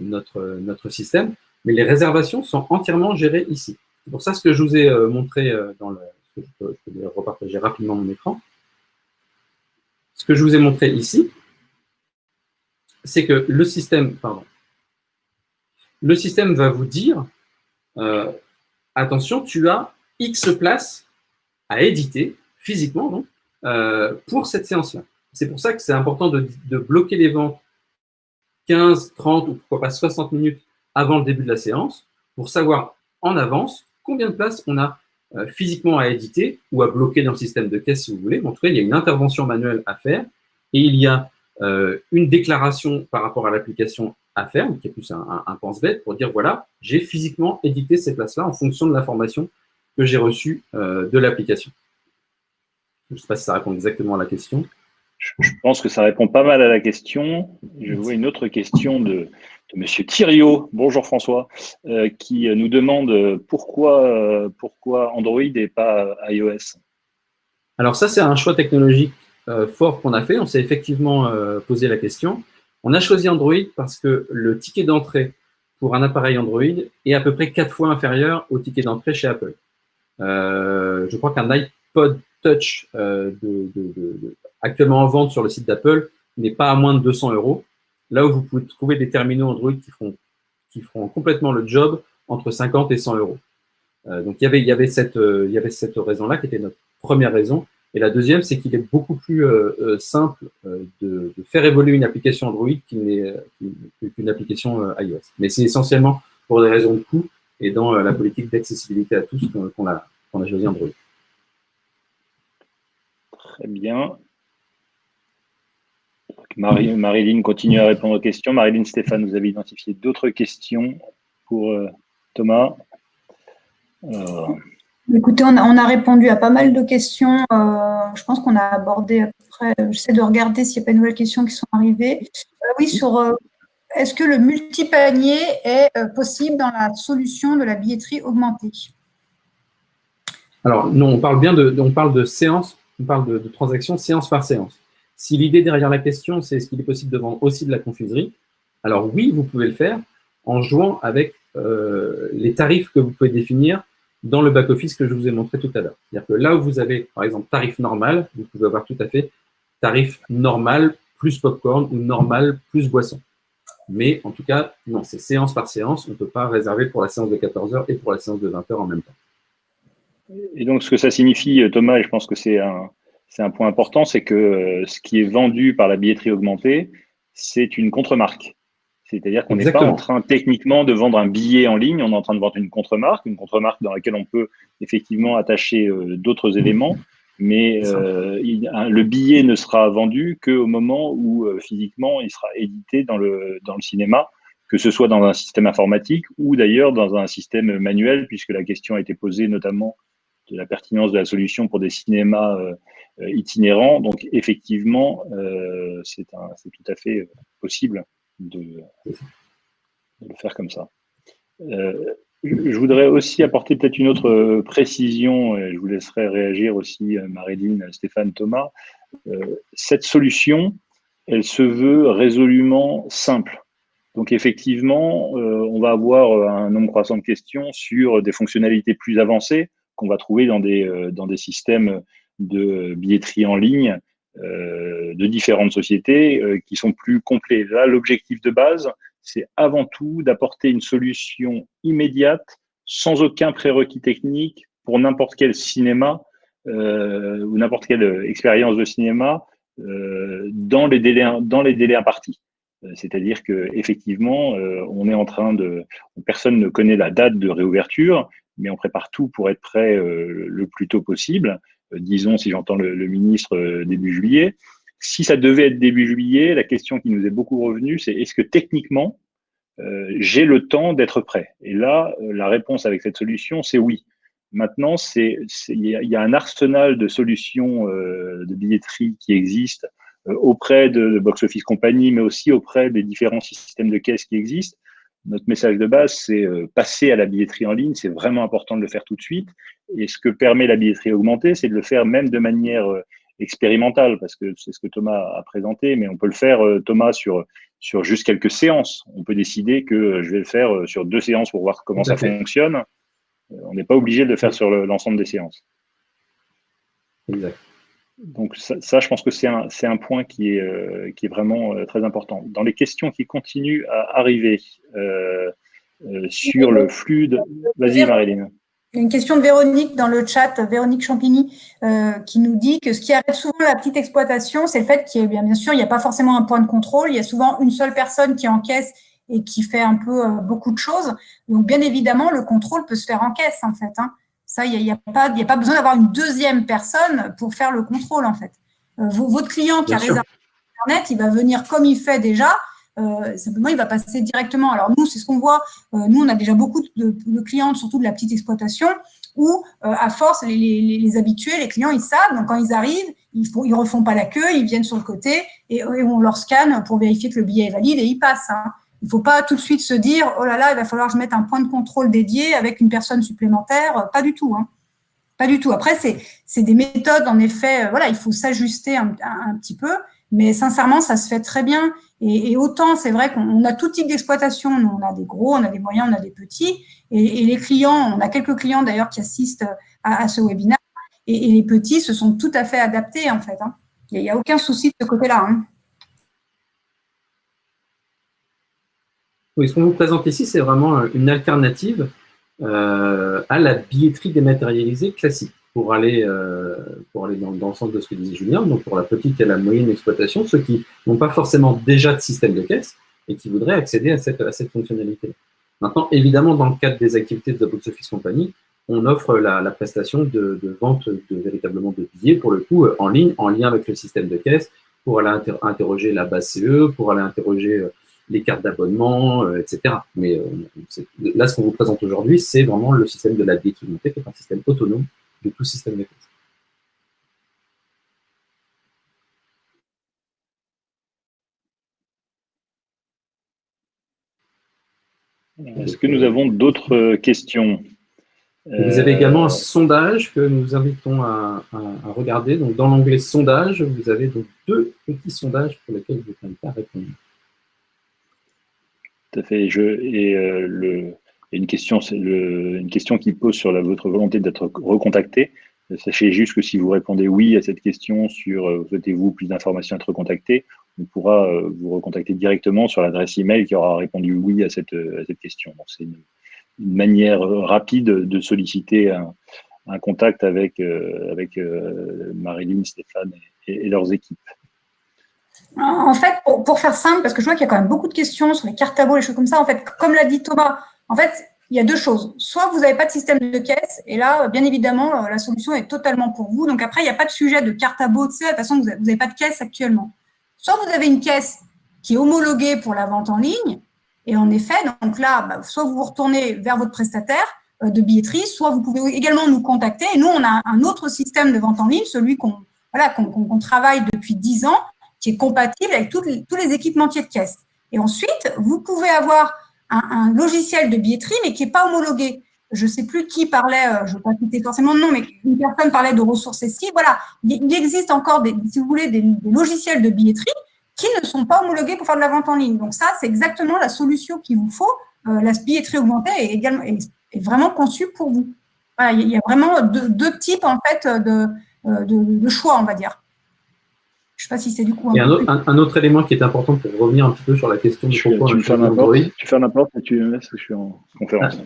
notre système, mais les réservations sont entièrement gérées ici. C'est pour ça ce que je vous ai montré dans le… Je peux repartager rapidement mon écran. Ce que je vous ai montré ici, c'est que le système va vous dire attention, tu as X places à éditer, physiquement, donc, pour cette séance-là. C'est pour ça que c'est important de bloquer les ventes 15, 30 ou pourquoi pas 60 minutes avant le début de la séance pour savoir en avance combien de places on a physiquement à éditer ou à bloquer dans le système de caisse si vous voulez. En tout cas, il y a une intervention manuelle à faire et il y a une déclaration par rapport à l'application à faire, qui est plus un pense-bête pour dire voilà, j'ai physiquement édité ces places-là en fonction de l'information que j'ai reçue de l'application. Je ne sais pas si ça répond exactement à la question. Je pense que ça répond pas mal à la question. Je vois une autre question de Monsieur Thiriot. Bonjour François, qui nous demande pourquoi Android et pas iOS. Alors ça, c'est un choix technologique fort qu'on a fait. On s'est effectivement posé la question. On a choisi Android parce que le ticket d'entrée pour un appareil Android est à peu près 4 fois inférieur au ticket d'entrée chez Apple. Je crois qu'un iPod Touch actuellement en vente sur le site d'Apple n'est pas à moins de 200 €. Là où vous pouvez trouver des terminaux Android qui feront complètement le job entre 50 et 100 €. Donc il y avait cette raison-là qui était notre première raison. Et la deuxième, c'est qu'il est beaucoup plus simple de faire évoluer une application Android qu'une application iOS. Mais c'est essentiellement pour des raisons de coût et dans la politique d'accessibilité à tous qu'on a choisi Android. Très bien. Marilyn continue à répondre aux questions. Marilyn, Stéphane, vous avez identifié d'autres questions pour Thomas. Écoutez, on a répondu à pas mal de questions. Je pense qu'on a abordé à peu près. J'essaie de regarder s'il n'y a pas de nouvelles questions qui sont arrivées. Oui, sur est-ce que le multipanier est possible dans la solution de la billetterie augmentée? Alors, non, on parle de séance, on parle de transactions séance par séance. Si l'idée derrière la question, c'est est-ce qu'il est possible de vendre aussi de la confiserie, alors oui, vous pouvez le faire en jouant avec les tarifs que vous pouvez définir dans le back-office que je vous ai montré tout à l'heure. C'est-à-dire que là où vous avez, par exemple, tarif normal, vous pouvez avoir tout à fait tarif normal plus popcorn ou normal plus boisson. Mais en tout cas, non, c'est séance par séance. On ne peut pas réserver pour la séance de 14 h et pour la séance de 20 h en même temps. Et donc, ce que ça signifie, Thomas, et je pense que c'est un point important, c'est que ce qui est vendu par la billetterie augmentée, c'est une contre-marque. C'est-à-dire qu'on n'est pas en train techniquement de vendre un billet en ligne, on est en train de vendre une contre-marque dans laquelle on peut effectivement attacher d'autres éléments, mais le billet ne sera vendu qu'au moment où physiquement il sera édité dans le cinéma, que ce soit dans un système informatique ou d'ailleurs dans un système manuel, puisque la question a été posée notamment de la pertinence de la solution pour des cinémas itinérants. Donc effectivement, c'est tout à fait possible de le faire comme ça. Je voudrais aussi apporter peut-être une autre précision, et je vous laisserai réagir aussi, Marilyn, Stéphane, Thomas. Cette solution, elle se veut résolument simple. Donc effectivement, on va avoir un nombre croissant de questions sur des fonctionnalités plus avancées qu'on va trouver dans des systèmes de billetterie en ligne de différentes sociétés qui sont plus complets. Là, l'objectif de base, c'est avant tout d'apporter une solution immédiate, sans aucun prérequis technique, pour n'importe quel cinéma ou n'importe quelle expérience de cinéma dans les délais impartis. C'est-à-dire que effectivement, on est en train personne ne connaît la date de réouverture, mais on prépare tout pour être prêt le plus tôt possible. Disons, si j'entends le ministre, début juillet. Si ça devait être début juillet, la question qui nous est beaucoup revenue, c'est est-ce que techniquement, j'ai le temps d'être prêt? Et là, la réponse avec cette solution, c'est oui. Maintenant, il y a un arsenal de solutions de billetterie qui existe auprès de Box Office Company, mais aussi auprès des différents systèmes de caisse qui existent. Notre message de base, c'est passer à la billetterie en ligne. C'est vraiment important de le faire tout de suite. Et ce que permet la billetterie augmentée, c'est de le faire même de manière expérimentale, parce que c'est ce que Thomas a présenté, mais on peut le faire, Thomas, sur juste quelques séances. On peut décider que je vais le faire sur 2 séances pour voir comment ça fonctionne. On n'est pas obligé de le faire sur l'ensemble des séances. Exact. Donc ça, je pense que c'est un point qui est vraiment très important. Dans les questions qui continuent à arriver sur le flux de... Vas-y, Marilyn. Il y a une question de Véronique dans le chat, Véronique Champigny, qui nous dit que ce qui arrête souvent la petite exploitation, c'est le fait qu'il y a, bien sûr, il n'y a pas forcément un point de contrôle. Il y a souvent une seule personne qui encaisse et qui fait un peu beaucoup de choses. Donc, bien évidemment, le contrôle peut se faire en caisse, en fait. Hein. Ça, il n'y a pas besoin d'avoir une deuxième personne pour faire le contrôle, en fait. Votre client qui a réservé sur Internet, il va venir comme il fait déjà. Simplement, il va passer directement. Alors, nous, c'est ce qu'on voit. Nous, on a déjà beaucoup de clients, surtout de la petite exploitation, où, à force, les habitués, les clients, ils savent. Donc, quand ils arrivent, ils refont pas la queue, ils viennent sur le côté et on leur scanne pour vérifier que le billet est valide et ils passent. Hein. Il ne faut pas tout de suite se dire « Oh là là, il va falloir que je mette un point de contrôle dédié avec une personne supplémentaire. » Pas du tout. Hein. Pas du tout. Après, c'est des méthodes, en effet, voilà, il faut s'ajuster un petit peu, mais sincèrement, ça se fait très bien. Et autant, c'est vrai qu'on a tout type d'exploitation. On a des gros, on a des moyens, on a des petits. Et les clients, on a quelques clients d'ailleurs qui assistent à ce webinaire. Et les petits se sont tout à fait adaptés, en fait. Hein. Il n'y a aucun souci de ce côté-là. Hein. Oui, ce qu'on vous présente ici, c'est vraiment une alternative à la billetterie dématérialisée classique pour aller dans le sens de ce que disait Julien, donc pour la petite et la moyenne exploitation, ceux qui n'ont pas forcément déjà de système de caisse et qui voudraient accéder à cette fonctionnalité. Maintenant, évidemment, dans le cadre des activités de Box Office Company, on offre la prestation de vente véritablement de billets, pour le coup, en ligne, en lien avec le système de caisse, pour aller interroger la base CE, pour aller interroger les cartes d'abonnement, etc. Mais là, ce qu'on vous présente aujourd'hui, c'est vraiment le système de la billetterie montée, qui est un système autonome de tout système de caisse. Est-ce que nous avons d'autres questions? Vous avez également un sondage que nous invitons à regarder. Donc, dans l'onglet sondage, vous avez donc 2 petits sondages pour lesquels vous êtes invité à répondre. Tout à fait. Une question qui pose sur votre volonté d'être recontacté. Sachez juste que si vous répondez oui à cette question sur souhaitez-vous plus d'informations être recontacté, on pourra vous recontacter directement sur l'adresse email qui aura répondu oui à cette question. Donc, c'est une manière rapide de solliciter un contact avec Marilyn, Stéphane et leurs équipes. En fait, pour faire simple, parce que je vois qu'il y a quand même beaucoup de questions sur les cartes à les choses comme ça, en fait, comme l'a dit Thomas, en fait, il y a 2 choses. Soit vous n'avez pas de système de caisse, et là, bien évidemment, la solution est totalement pour vous. Donc après, il n'y a pas de sujet de carte à tu sais, de toute façon, vous n'avez pas de caisse actuellement. Soit vous avez une caisse qui est homologuée pour la vente en ligne, et en effet, donc là, soit vous vous retournez vers votre prestataire de billetterie, soit vous pouvez également nous contacter. Et nous, on a un autre système de vente en ligne, celui qu'on travaille depuis 10 ans, qui est compatible avec tous les équipementiers de caisse. Et ensuite, vous pouvez avoir un logiciel de billetterie, mais qui n'est pas homologué. Je ne sais plus qui parlait, je ne vais pas citer forcément de nom, mais une personne parlait de ressources SI. Voilà, il existe encore, si vous voulez, des logiciels de billetterie qui ne sont pas homologués pour faire de la vente en ligne. Donc ça, c'est exactement la solution qu'il vous faut. La billetterie augmentée est vraiment conçue pour vous. Voilà, il y a vraiment deux types en fait de choix, on va dire. Je ne sais pas si c'est du coup un autre élément qui est important pour revenir un petit peu sur la question de pourquoi tu fermes la porte et tu me laisses, je suis en conférence.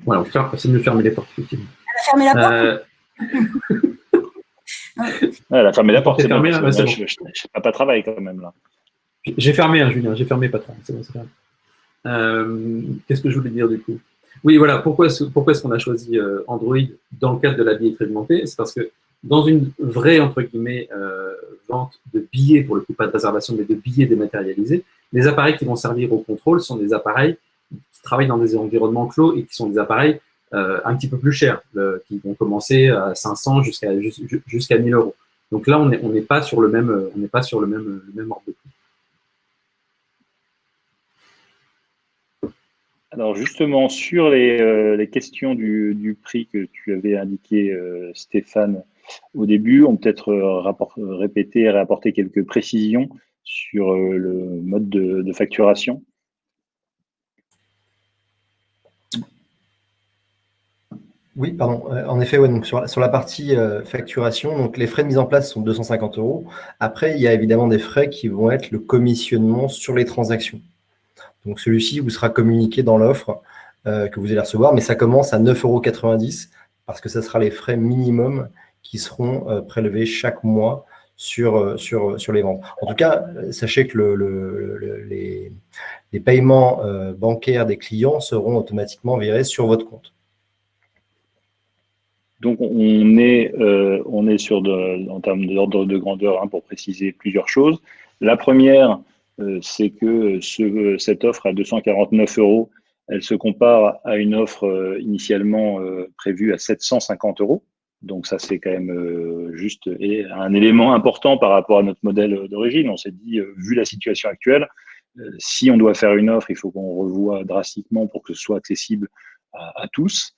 Voilà, c'est de me fermer les portes, effectivement. Elle a fermé la porte. Elle a fermé la porte, c'est fermé, bon. Là, c'est bon. Je n'ai pas travail quand même là. J'ai fermé, Julien, j'ai fermé, patron. C'est bon, c'est grave. Qu'est-ce que je voulais dire du coup? Oui, voilà, pourquoi est-ce qu'on a choisi Android dans le cadre de la billetterie augmentée? C'est parce que dans une vraie, entre guillemets, vente de billets, pour le coup, pas de réservation, mais de billets dématérialisés, les appareils qui vont servir au contrôle sont des appareils qui travaillent dans des environnements clos et qui sont des appareils un petit peu plus chers, qui vont commencer à 500 jusqu'à 1000 euros. Donc là, on n'est pas sur le même, le même ordre de prix. Alors justement, sur les questions du prix que tu avais indiqué, Stéphane, au début, on peut peut-être répéter et réapporter quelques précisions sur le mode de facturation. Oui, pardon. En effet, ouais, donc sur la partie facturation, donc les frais de mise en place sont 250 €. Après, il y a évidemment des frais qui vont être le commissionnement sur les transactions. Donc celui-ci vous sera communiqué dans l'offre que vous allez recevoir, mais ça commence à 9,90 € parce que ça sera les frais minimums qui seront prélevés chaque mois sur les ventes. En tout cas, sachez que les paiements bancaires des clients seront automatiquement virés sur votre compte. Donc, on est sur, en termes d'ordre de grandeur, hein, pour préciser plusieurs choses. La première, c'est que cette offre à 249 €, elle se compare à une offre initialement prévue à 750 €. Donc, ça, c'est quand même juste un élément important par rapport à notre modèle d'origine. On s'est dit, vu la situation actuelle, si on doit faire une offre, il faut qu'on revoie drastiquement pour que ce soit accessible à tous.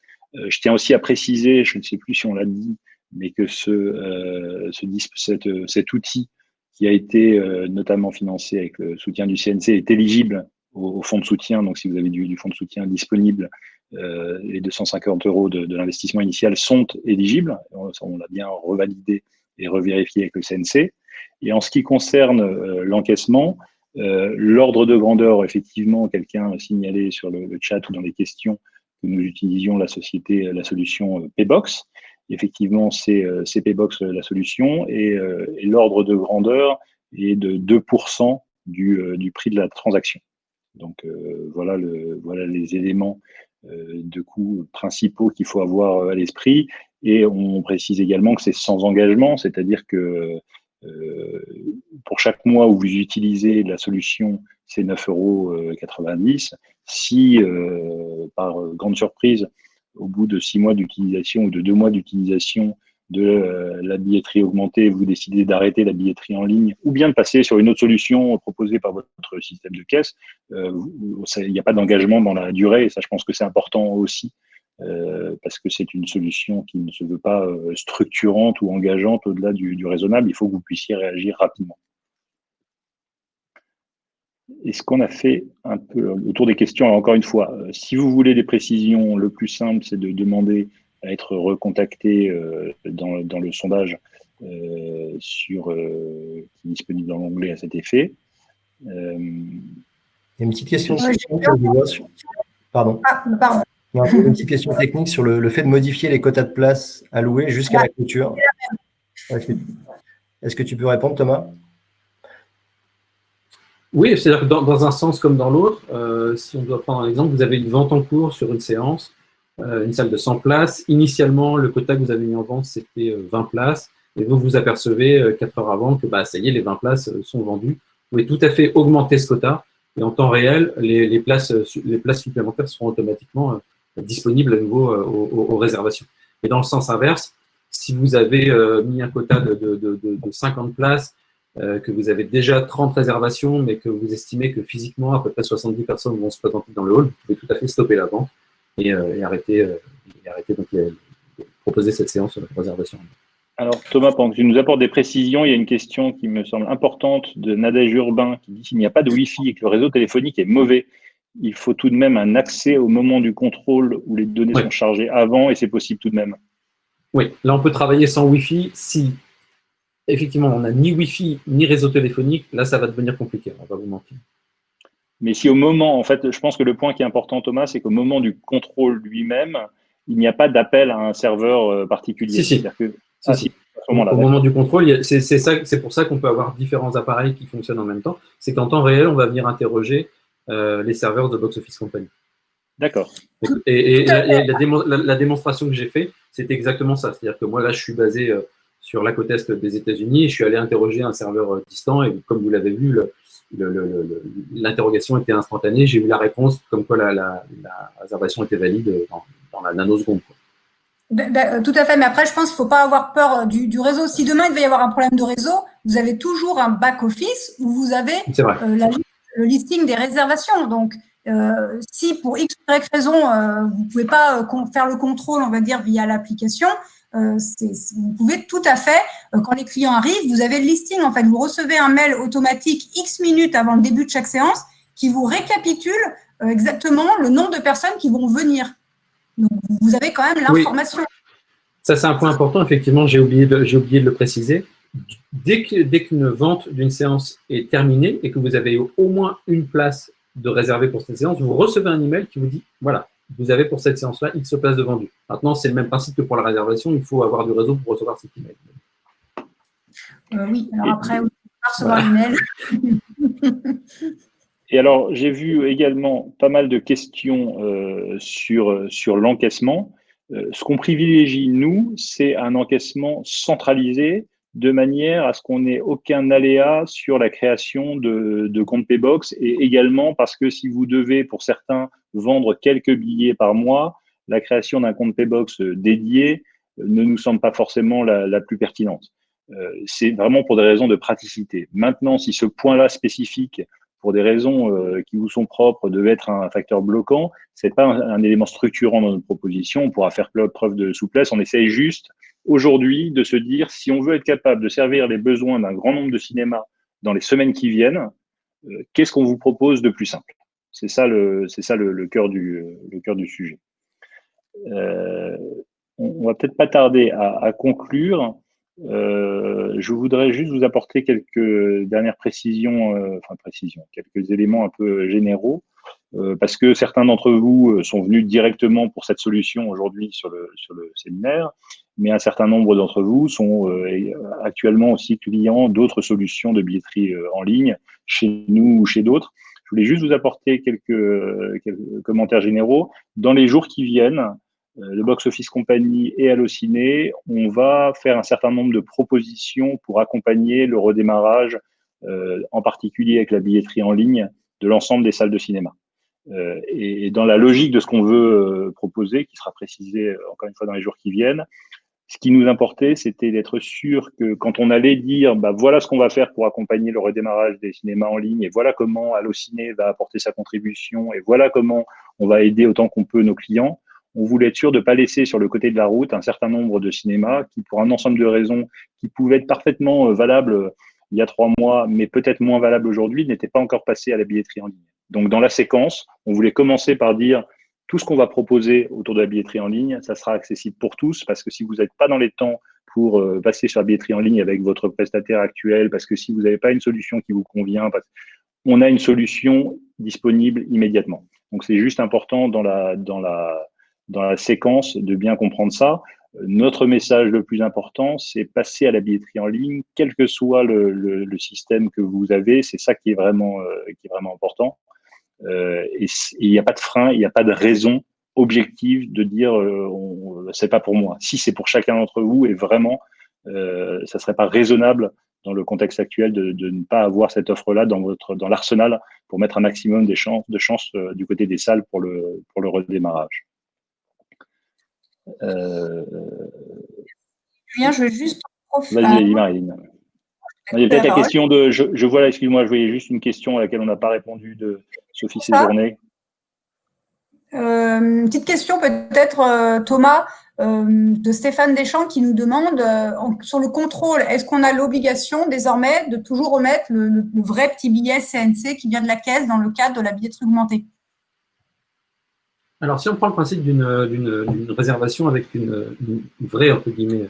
Je tiens aussi à préciser, je ne sais plus si on l'a dit, mais que cet outil qui a été notamment financé avec le soutien du CNC est éligible au fonds de soutien. Donc, si vous avez du fonds de soutien disponible, les 250 € de l'investissement initial sont éligibles. On l'a bien revalidé et revérifié avec le CNC. Et en ce qui concerne l'encaissement, l'ordre de grandeur, effectivement, quelqu'un a signalé sur le chat ou dans les questions que nous utilisions la solution Paybox. Effectivement, c'est Paybox la solution et l'ordre de grandeur est de 2% du prix de la transaction. Donc, voilà les éléments de coûts principaux qu'il faut avoir à l'esprit. Et on précise également que c'est sans engagement, c'est-à-dire que pour chaque mois où vous utilisez la solution, c'est 9,90 €. Si, par grande surprise, au bout de 6 mois d'utilisation ou de 2 mois d'utilisation de la billetterie augmentée, vous décidez d'arrêter la billetterie en ligne ou bien de passer sur une autre solution proposée par votre système de caisse, il n'y a pas d'engagement dans la durée. Et ça, je pense que c'est important aussi, parce que c'est une solution qui ne se veut pas structurante ou engageante au-delà du raisonnable. Il faut que vous puissiez réagir rapidement. Est-ce qu'on a fait un peu autour des questions? Alors, encore une fois, si vous voulez des précisions, le plus simple, c'est de demander à être recontacté dans le sondage qui est disponible dans l'onglet à cet effet. Il y a une petite question. Pardon. Pardon. Il y a une petite question technique sur le fait de modifier les quotas de place alloués jusqu'à la clôture. Est-ce que tu peux répondre, Thomas? Oui, c'est-à-dire que dans un sens comme dans l'autre, si on doit prendre un exemple, vous avez une vente en cours sur une séance, une salle de 100 places. Initialement, le quota que vous avez mis en vente, c'était 20 places. Et vous vous apercevez 4 heures avant que ça y est, les 20 places sont vendues. Vous pouvez tout à fait augmenter ce quota. Et en temps réel, les places supplémentaires seront automatiquement disponibles à nouveau aux réservations. Et dans le sens inverse, si vous avez mis un quota de 50 places, que vous avez déjà 30 réservations, mais que vous estimez que physiquement, à peu près 70 personnes vont se présenter dans le hall, vous pouvez tout à fait stopper la vente et arrêter donc proposer cette séance de réservation. Alors, Thomas, pendant que tu nous apportes des précisions, il y a une question qui me semble importante de Nadège Urbain qui dit s'il n'y a pas de Wi-Fi et que le réseau téléphonique est mauvais, il faut tout de même un accès au moment du contrôle où les données sont chargées avant et c'est possible tout de même. Oui, là, on peut travailler sans Wi-Fi si effectivement, on n'a ni Wi-Fi ni réseau téléphonique, là, ça va devenir compliqué, on va vous mentir. Mais si au moment, en fait, je pense que le point qui est important, Thomas, c'est qu'au moment du contrôle lui-même, il n'y a pas d'appel à un serveur particulier. Si. Au moment du contrôle, c'est pour ça qu'on peut avoir différents appareils qui fonctionnent en même temps. C'est qu'en temps réel, on va venir interroger les serveurs de Box Office Company. D'accord. Et la démonstration que j'ai faite, c'est exactement ça. C'est-à-dire que moi, là, je suis basé sur la côte est des États-Unis. Je suis allé interroger un serveur distant et comme vous l'avez vu, l'interrogation était instantanée. J'ai eu la réponse comme quoi la réservation était valide dans la nanoseconde. Tout à fait, mais après, je pense qu'il ne faut pas avoir peur du réseau. Si demain, il devait y avoir un problème de réseau, vous avez toujours un back-office où vous avez le listing des réservations. Donc, si pour X ou Y raison, vous ne pouvez pas faire le contrôle, on va dire, via l'application, vous pouvez tout à fait, quand les clients arrivent, vous avez le listing. En fait, vous recevez un mail automatique X minutes avant le début de chaque séance qui vous récapitule exactement le nombre de personnes qui vont venir. Donc, vous avez quand même l'information. Oui. Ça, c'est un point important. Effectivement, j'ai oublié de le préciser. Dès qu'une vente d'une séance est terminée et que vous avez au moins une place de réservée pour cette séance, vous recevez un email qui vous dit, voilà, vous avez pour cette séance-là X places de vendues. Maintenant, c'est le même principe que pour la réservation. Il faut avoir du réseau pour recevoir cet email. Oui, alors après, vous pouvez recevoir l'email. Et alors, j'ai vu également pas mal de questions sur l'encaissement. Ce qu'on privilégie, nous, c'est un encaissement centralisé de manière à ce qu'on n'ait aucun aléa sur la création de comptes Paybox et également parce que si vous devez, pour certains, vendre quelques billets par mois, la création d'un compte Paybox dédié ne nous semble pas forcément la plus pertinente. C'est vraiment pour des raisons de praticité. Maintenant, si ce point-là spécifique, pour des raisons qui vous sont propres, devait être un facteur bloquant, c'est pas un élément structurant dans notre proposition. On pourra faire preuve de souplesse. On essaye juste aujourd'hui de se dire si on veut être capable de servir les besoins d'un grand nombre de cinémas dans les semaines qui viennent, qu'est-ce qu'on vous propose de plus simple? C'est ça le cœur du sujet. On va peut-être pas tarder à conclure. Je voudrais juste vous apporter quelques dernières précisions, quelques éléments un peu généraux, parce que certains d'entre vous sont venus directement pour cette solution aujourd'hui sur le séminaire, mais un certain nombre d'entre vous sont actuellement aussi clients d'autres solutions de billetterie en ligne, chez nous ou chez d'autres. Je voulais juste vous apporter quelques commentaires généraux. Dans les jours qui viennent, le Box Office Company et Allociné, on va faire un certain nombre de propositions pour accompagner le redémarrage, en particulier avec la billetterie en ligne, de l'ensemble des salles de cinéma. Et dans la logique de ce qu'on veut proposer, qui sera précisé encore une fois dans les jours qui viennent, ce qui nous importait, c'était d'être sûr que quand on allait dire voilà ce qu'on va faire pour accompagner le redémarrage des cinémas en ligne, et voilà comment Allociné va apporter sa contribution, et voilà comment on va aider autant qu'on peut nos clients, on voulait être sûr de ne pas laisser sur le côté de la route un certain nombre de cinémas qui, pour un ensemble de raisons qui pouvaient être parfaitement valables il y a 3 mois, mais peut-être moins valables aujourd'hui, n'étaient pas encore passés à la billetterie en ligne. Donc, dans la séquence, on voulait commencer par dire tout ce qu'on va proposer autour de la billetterie en ligne, ça sera accessible pour tous, parce que si vous n'êtes pas dans les temps pour passer sur la billetterie en ligne avec votre prestataire actuel, parce que si vous n'avez pas une solution qui vous convient, on a une solution disponible immédiatement. Donc, c'est juste important dans la séquence de bien comprendre ça. Notre message le plus important, c'est passer à la billetterie en ligne, quel que soit le système que vous avez. C'est ça qui est vraiment important. Et il n'y a pas de frein, il n'y a pas de raison objective de dire c'est pas pour moi. Si c'est pour chacun d'entre vous, et vraiment, ça serait pas raisonnable dans le contexte actuel de ne pas avoir cette offre-là dans l'arsenal pour mettre un maximum de chances du côté des salles pour le redémarrage. Julien, je veux juste... Vas-y, Marilyn. Il y a peut-être la question de... Je vois là, excuse-moi, je voyais juste une question à laquelle on n'a pas répondu de Sophie Séjourné. Une petite question peut-être, Thomas, de Stéphane Deschamps qui nous demande sur le contrôle, est-ce qu'on a l'obligation désormais de toujours remettre le vrai petit billet CNC qui vient de la caisse dans le cadre de la billetterie augmentée? Alors, si on prend le principe d'une réservation avec une vraie, entre guillemets,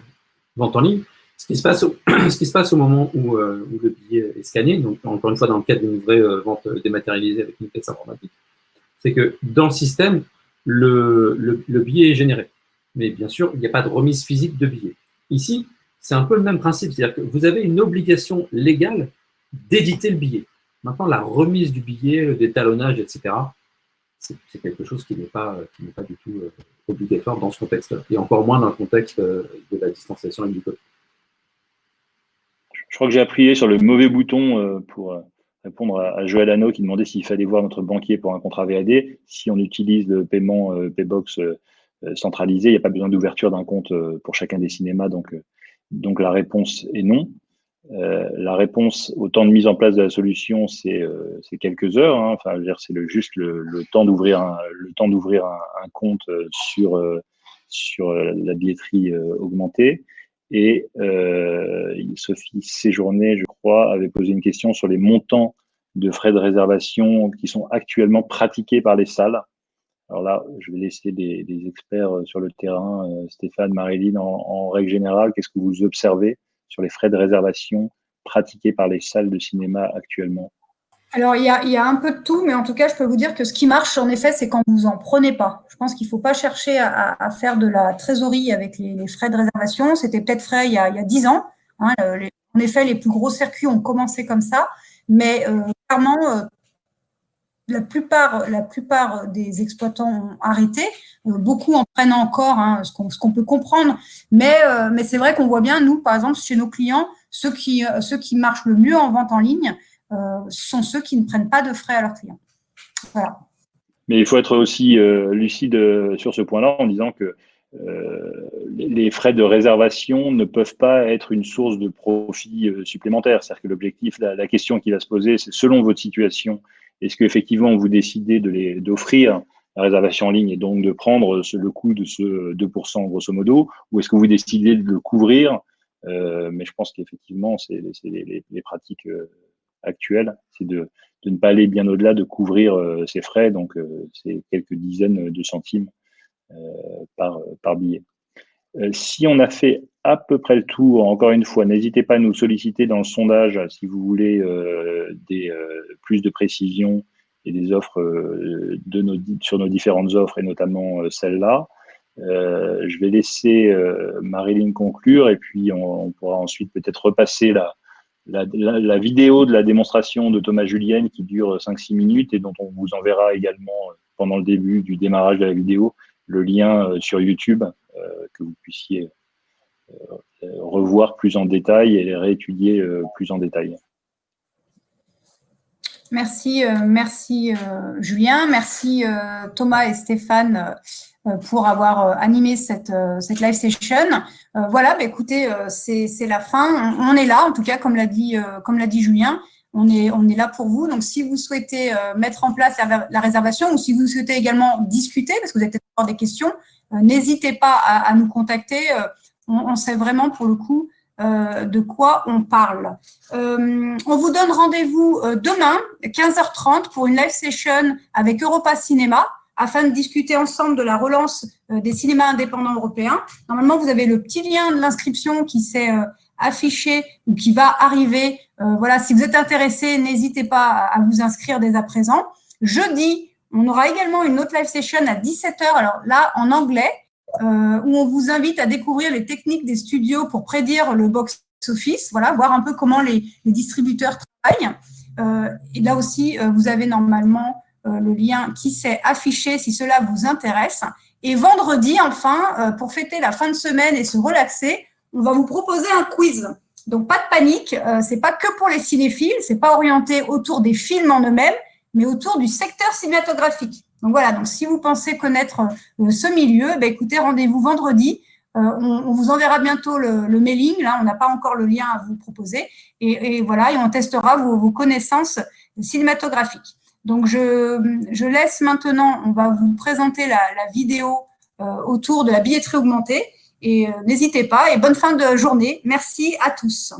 vente en ligne, ce qui se passe au moment où le billet est scanné, donc encore une fois dans le cadre d'une vraie vente dématérialisée avec une caisse informatique, c'est que dans le système, le billet est généré. Mais bien sûr, il n'y a pas de remise physique de billet. Ici, c'est un peu le même principe, c'est-à-dire que vous avez une obligation légale d'éditer le billet. Maintenant, la remise du billet, le détalonnage, etc., c'est quelque chose qui n'est pas du tout obligatoire dans ce contexte-là, et encore moins dans le contexte de la distanciation et du Covid. Je crois que j'ai appuyé sur le mauvais bouton pour répondre à Joël Hano qui demandait s'il fallait voir notre banquier pour un contrat VAD. Si on utilise le paiement Paybox centralisé. Il n'y a pas besoin d'ouverture d'un compte pour chacun des cinémas. Donc la réponse est non. La réponse au temps de mise en place de la solution, c'est quelques heures. Hein. Enfin, je veux dire, c'est juste le temps d'ouvrir un compte sur la billetterie augmentée. Et Sophie Séjourné, je crois, avait posé une question sur les montants de frais de réservation qui sont actuellement pratiqués par les salles. Alors là, je vais laisser des experts sur le terrain, Stéphane, Marilyn, en règle générale, qu'est-ce que vous observez sur les frais de réservation pratiqués par les salles de cinéma actuellement? Alors, il y a un peu de tout, mais en tout cas, je peux vous dire que ce qui marche, en effet, c'est quand vous en prenez pas. Je pense qu'il ne faut pas chercher à faire de la trésorerie avec les frais de réservation. C'était peut-être frais il y a 10 ans. Hein, en effet, les plus gros circuits ont commencé comme ça, mais clairement, la plupart des exploitants ont arrêté. Beaucoup en prennent encore, hein, ce qu'on peut comprendre. Mais c'est vrai qu'on voit bien, nous, par exemple, chez nos clients, ceux qui marchent le mieux en vente en ligne, sont ceux qui ne prennent pas de frais à leurs clients. Voilà. Mais il faut être aussi lucide sur ce point-là en disant que les frais de réservation ne peuvent pas être une source de profit supplémentaire. C'est-à-dire que l'objectif, la question qui va se poser, c'est selon votre situation, est-ce qu'effectivement vous décidez d'offrir la réservation en ligne et donc de prendre le coût de ce 2% grosso modo, ou est-ce que vous décidez de le couvrir mais je pense qu'effectivement, c'est les pratiques actuelles, c'est de ne pas aller bien au-delà de couvrir ces frais, donc c'est quelques dizaines de centimes par billet. Si on a fait à peu près le tour, encore une fois, n'hésitez pas à nous solliciter dans le sondage si vous voulez plus de précision et des offres sur nos différentes offres et notamment celle-là. Je vais laisser Marilyn conclure et puis on pourra ensuite peut-être repasser la vidéo de la démonstration de Thomas Julienne qui dure 5-6 minutes et dont on vous enverra également pendant le début du démarrage de la vidéo le lien sur YouTube que vous puissiez revoir plus en détail et réétudier plus en détail. Merci Julien, merci Thomas et Stéphane pour avoir animé cette live session. Voilà, écoutez, c'est la fin. On est là, en tout cas, comme l'a dit Julien, on est là pour vous. Donc, si vous souhaitez mettre en place la réservation ou si vous souhaitez également discuter, parce que vous avez peut-être encore des questions, n'hésitez pas à nous contacter. On sait vraiment pour le coup de quoi on parle. On vous donne rendez-vous demain, 15h30, pour une live session avec Europa Cinéma, afin de discuter ensemble de la relance des cinémas indépendants européens. Normalement, vous avez le petit lien de l'inscription qui s'est affiché ou qui va arriver. Voilà, si vous êtes intéressé, n'hésitez pas à vous inscrire dès à présent. Jeudi, on aura également une autre live session à 17h, alors là, en anglais, où on vous invite à découvrir les techniques des studios pour prédire le box-office, voilà, voir un peu comment les distributeurs travaillent. Et là aussi, vous avez normalement le lien qui s'est affiché si cela vous intéresse. Et vendredi, enfin, pour fêter la fin de semaine et se relaxer, on va vous proposer un quiz. Donc, pas de panique, c'est pas que pour les cinéphiles, c'est pas orienté autour des films en eux-mêmes, mais autour du secteur cinématographique. Donc voilà, donc si vous pensez connaître ce milieu, écoutez, rendez-vous vendredi. On vous enverra bientôt le mailing. Là, on n'a pas encore le lien à vous proposer. Et voilà, et on testera vos connaissances cinématographiques. Donc, je laisse maintenant, on va vous présenter la vidéo autour de la billetterie augmentée. Et n'hésitez pas et bonne fin de journée. Merci à tous.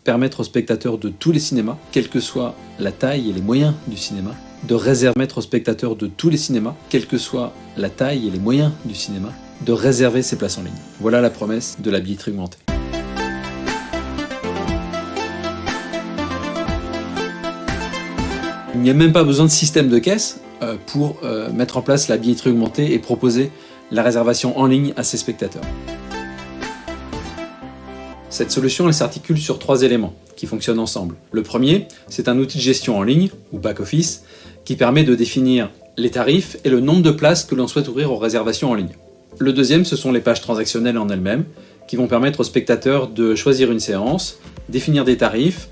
Permettre aux spectateurs de tous les cinémas, quelle que soit la taille et les moyens du cinéma, de réserver aux spectateurs de tous les cinémas, quelle que soit la taille et les moyens du cinéma, de réserver ses places en ligne. Voilà la promesse de la billetterie augmentée. Il n'y a même pas besoin de système de caisse pour mettre en place la billetterie augmentée et proposer la réservation en ligne à ses spectateurs. Cette solution elle s'articule sur 3 éléments qui fonctionnent ensemble. Le premier, c'est un outil de gestion en ligne, ou back-office, qui permet de définir les tarifs et le nombre de places que l'on souhaite ouvrir aux réservations en ligne. Le deuxième, ce sont les pages transactionnelles en elles-mêmes, qui vont permettre aux spectateurs de choisir une séance, définir des tarifs,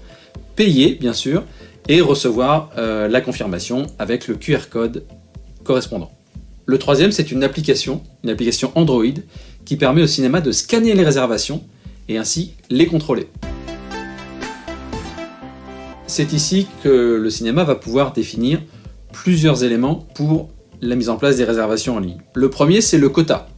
payer bien sûr, et recevoir la confirmation avec le QR code correspondant. Le troisième, c'est une application Android, qui permet au cinéma de scanner les réservations et ainsi les contrôler. C'est ici que le cinéma va pouvoir définir plusieurs éléments pour la mise en place des réservations en ligne. Le premier, c'est le quota.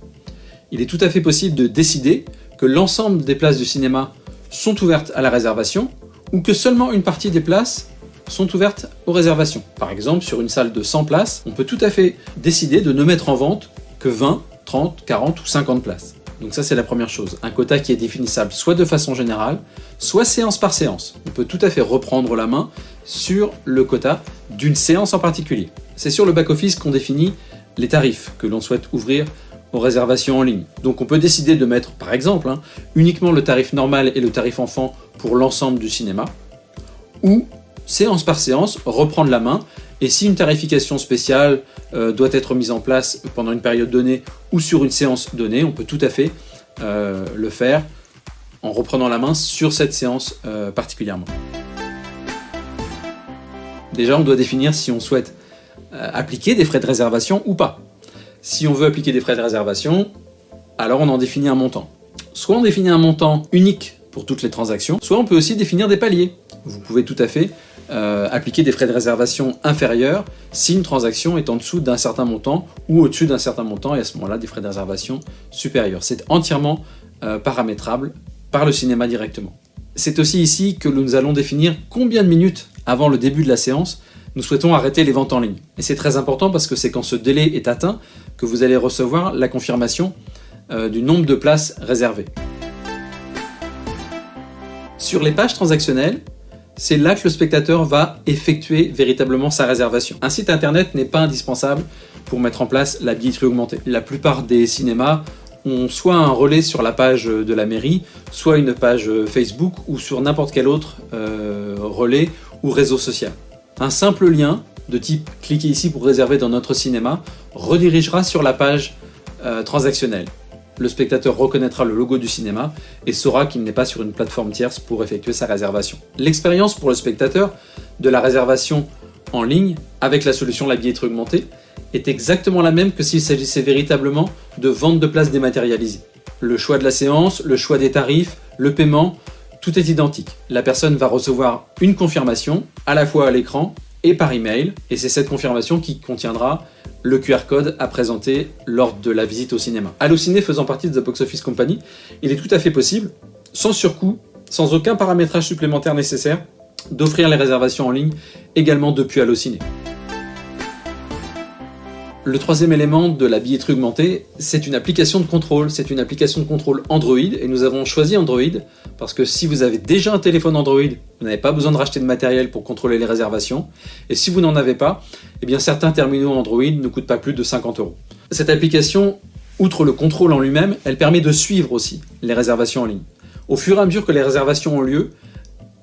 Il est tout à fait possible de décider que l'ensemble des places du cinéma sont ouvertes à la réservation ou que seulement une partie des places sont ouvertes aux réservations. Par exemple, sur une salle de 100 places, on peut tout à fait décider de ne mettre en vente que 20, 30, 40 ou 50 places. Donc ça, c'est la première chose. Un quota qui est définissable soit de façon générale, soit séance par séance. On peut tout à fait reprendre la main sur le quota d'une séance en particulier. C'est sur le back-office qu'on définit les tarifs que l'on souhaite ouvrir aux réservations en ligne. Donc on peut décider de mettre, par exemple, uniquement le tarif normal et le tarif enfant pour l'ensemble du cinéma, ou séance par séance, reprendre la main, et si une tarification spéciale doit être mise en place pendant une période donnée ou sur une séance donnée, on peut tout à fait le faire en reprenant la main sur cette séance particulièrement. Déjà, on doit définir si on souhaite appliquer des frais de réservation ou pas. Si on veut appliquer des frais de réservation, alors on en définit un montant. Soit on définit un montant unique pour toutes les transactions, soit on peut aussi définir des paliers. Vous pouvez tout à fait appliquer des frais de réservation inférieurs si une transaction est en dessous d'un certain montant ou au-dessus d'un certain montant, et à ce moment-là des frais de réservation supérieurs. C'est entièrement paramétrable par le cinéma directement. C'est aussi ici que nous allons définir combien de minutes avant le début de la séance nous souhaitons arrêter les ventes en ligne. Et c'est très important parce que c'est quand ce délai est atteint que vous allez recevoir la confirmation du nombre de places réservées. Sur les pages transactionnelles, c'est là que le spectateur va effectuer véritablement sa réservation. Un site internet n'est pas indispensable pour mettre en place la billetterie augmentée. La plupart des cinémas ont soit un relais sur la page de la mairie, soit une page Facebook ou sur n'importe quel autre relais ou réseau social. Un simple lien de type « cliquez ici pour réserver dans notre cinéma » redirigera sur la page transactionnelle. Le spectateur reconnaîtra le logo du cinéma et saura qu'il n'est pas sur une plateforme tierce pour effectuer sa réservation. L'expérience pour le spectateur de la réservation en ligne avec la solution la billetterie augmentée est exactement la même que s'il s'agissait véritablement de vente de places dématérialisées. Le choix de la séance, le choix des tarifs, le paiement, tout est identique. La personne va recevoir une confirmation à la fois à l'écran et par email, et c'est cette confirmation qui contiendra le QR code à présenter lors de la visite au cinéma. Allociné faisant partie de The Box Office Company, il est tout à fait possible, sans surcoût, sans aucun paramétrage supplémentaire nécessaire, d'offrir les réservations en ligne également depuis Allociné. Le troisième élément de la billetterie augmentée, c'est une application de contrôle. C'est une application de contrôle Android, et nous avons choisi Android parce que si vous avez déjà un téléphone Android, vous n'avez pas besoin de racheter de matériel pour contrôler les réservations. Et si vous n'en avez pas, eh bien certains terminaux Android ne coûtent pas plus de 50 €. Cette application, outre le contrôle en lui-même, elle permet de suivre aussi les réservations en ligne. Au fur et à mesure que les réservations ont lieu,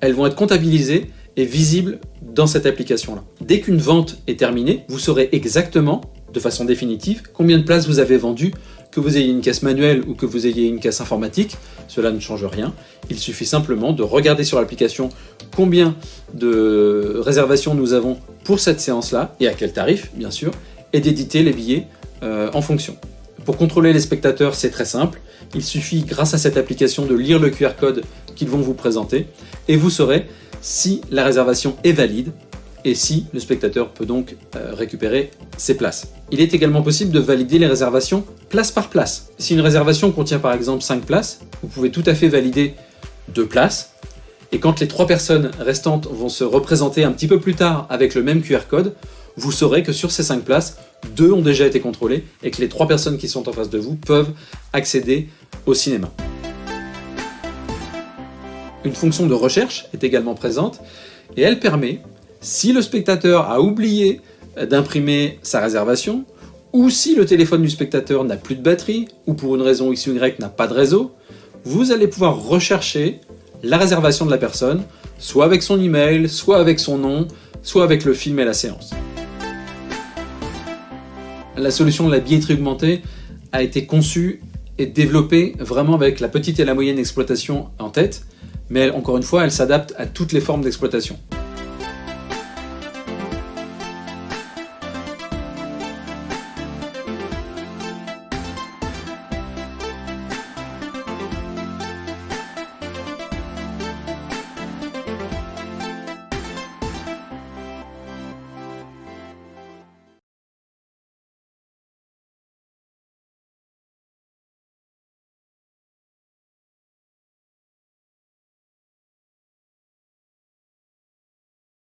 elles vont être comptabilisées et visibles dans cette application-là. Dès qu'une vente est terminée, vous saurez exactement, de façon définitive, combien de places vous avez vendues, que vous ayez une caisse manuelle ou que vous ayez une caisse informatique, cela ne change rien. Il suffit simplement de regarder sur l'application combien de réservations nous avons pour cette séance-là, et à quel tarif, bien sûr, et d'éditer les billets en fonction. Pour contrôler les spectateurs, c'est très simple. Il suffit, grâce à cette application, de lire le QR code qu'ils vont vous présenter, et vous saurez si la réservation est valide, et si le spectateur peut donc récupérer ses places. Il est également possible de valider les réservations place par place. Si une réservation contient par exemple 5 places, vous pouvez tout à fait valider 2 places, et quand les 3 personnes restantes vont se représenter un petit peu plus tard avec le même QR code, vous saurez que sur ces 5 places, 2 ont déjà été contrôlées, et que les 3 personnes qui sont en face de vous peuvent accéder au cinéma. Une fonction de recherche est également présente, et elle permet, si le spectateur a oublié d'imprimer sa réservation, ou si le téléphone du spectateur n'a plus de batterie, ou pour une raison X ou Y n'a pas de réseau, vous allez pouvoir rechercher la réservation de la personne, soit avec son email, soit avec son nom, soit avec le film et la séance. La solution de la billetterie augmentée a été conçue et développée vraiment avec la petite et la moyenne exploitation en tête, mais encore une fois, elle s'adapte à toutes les formes d'exploitation.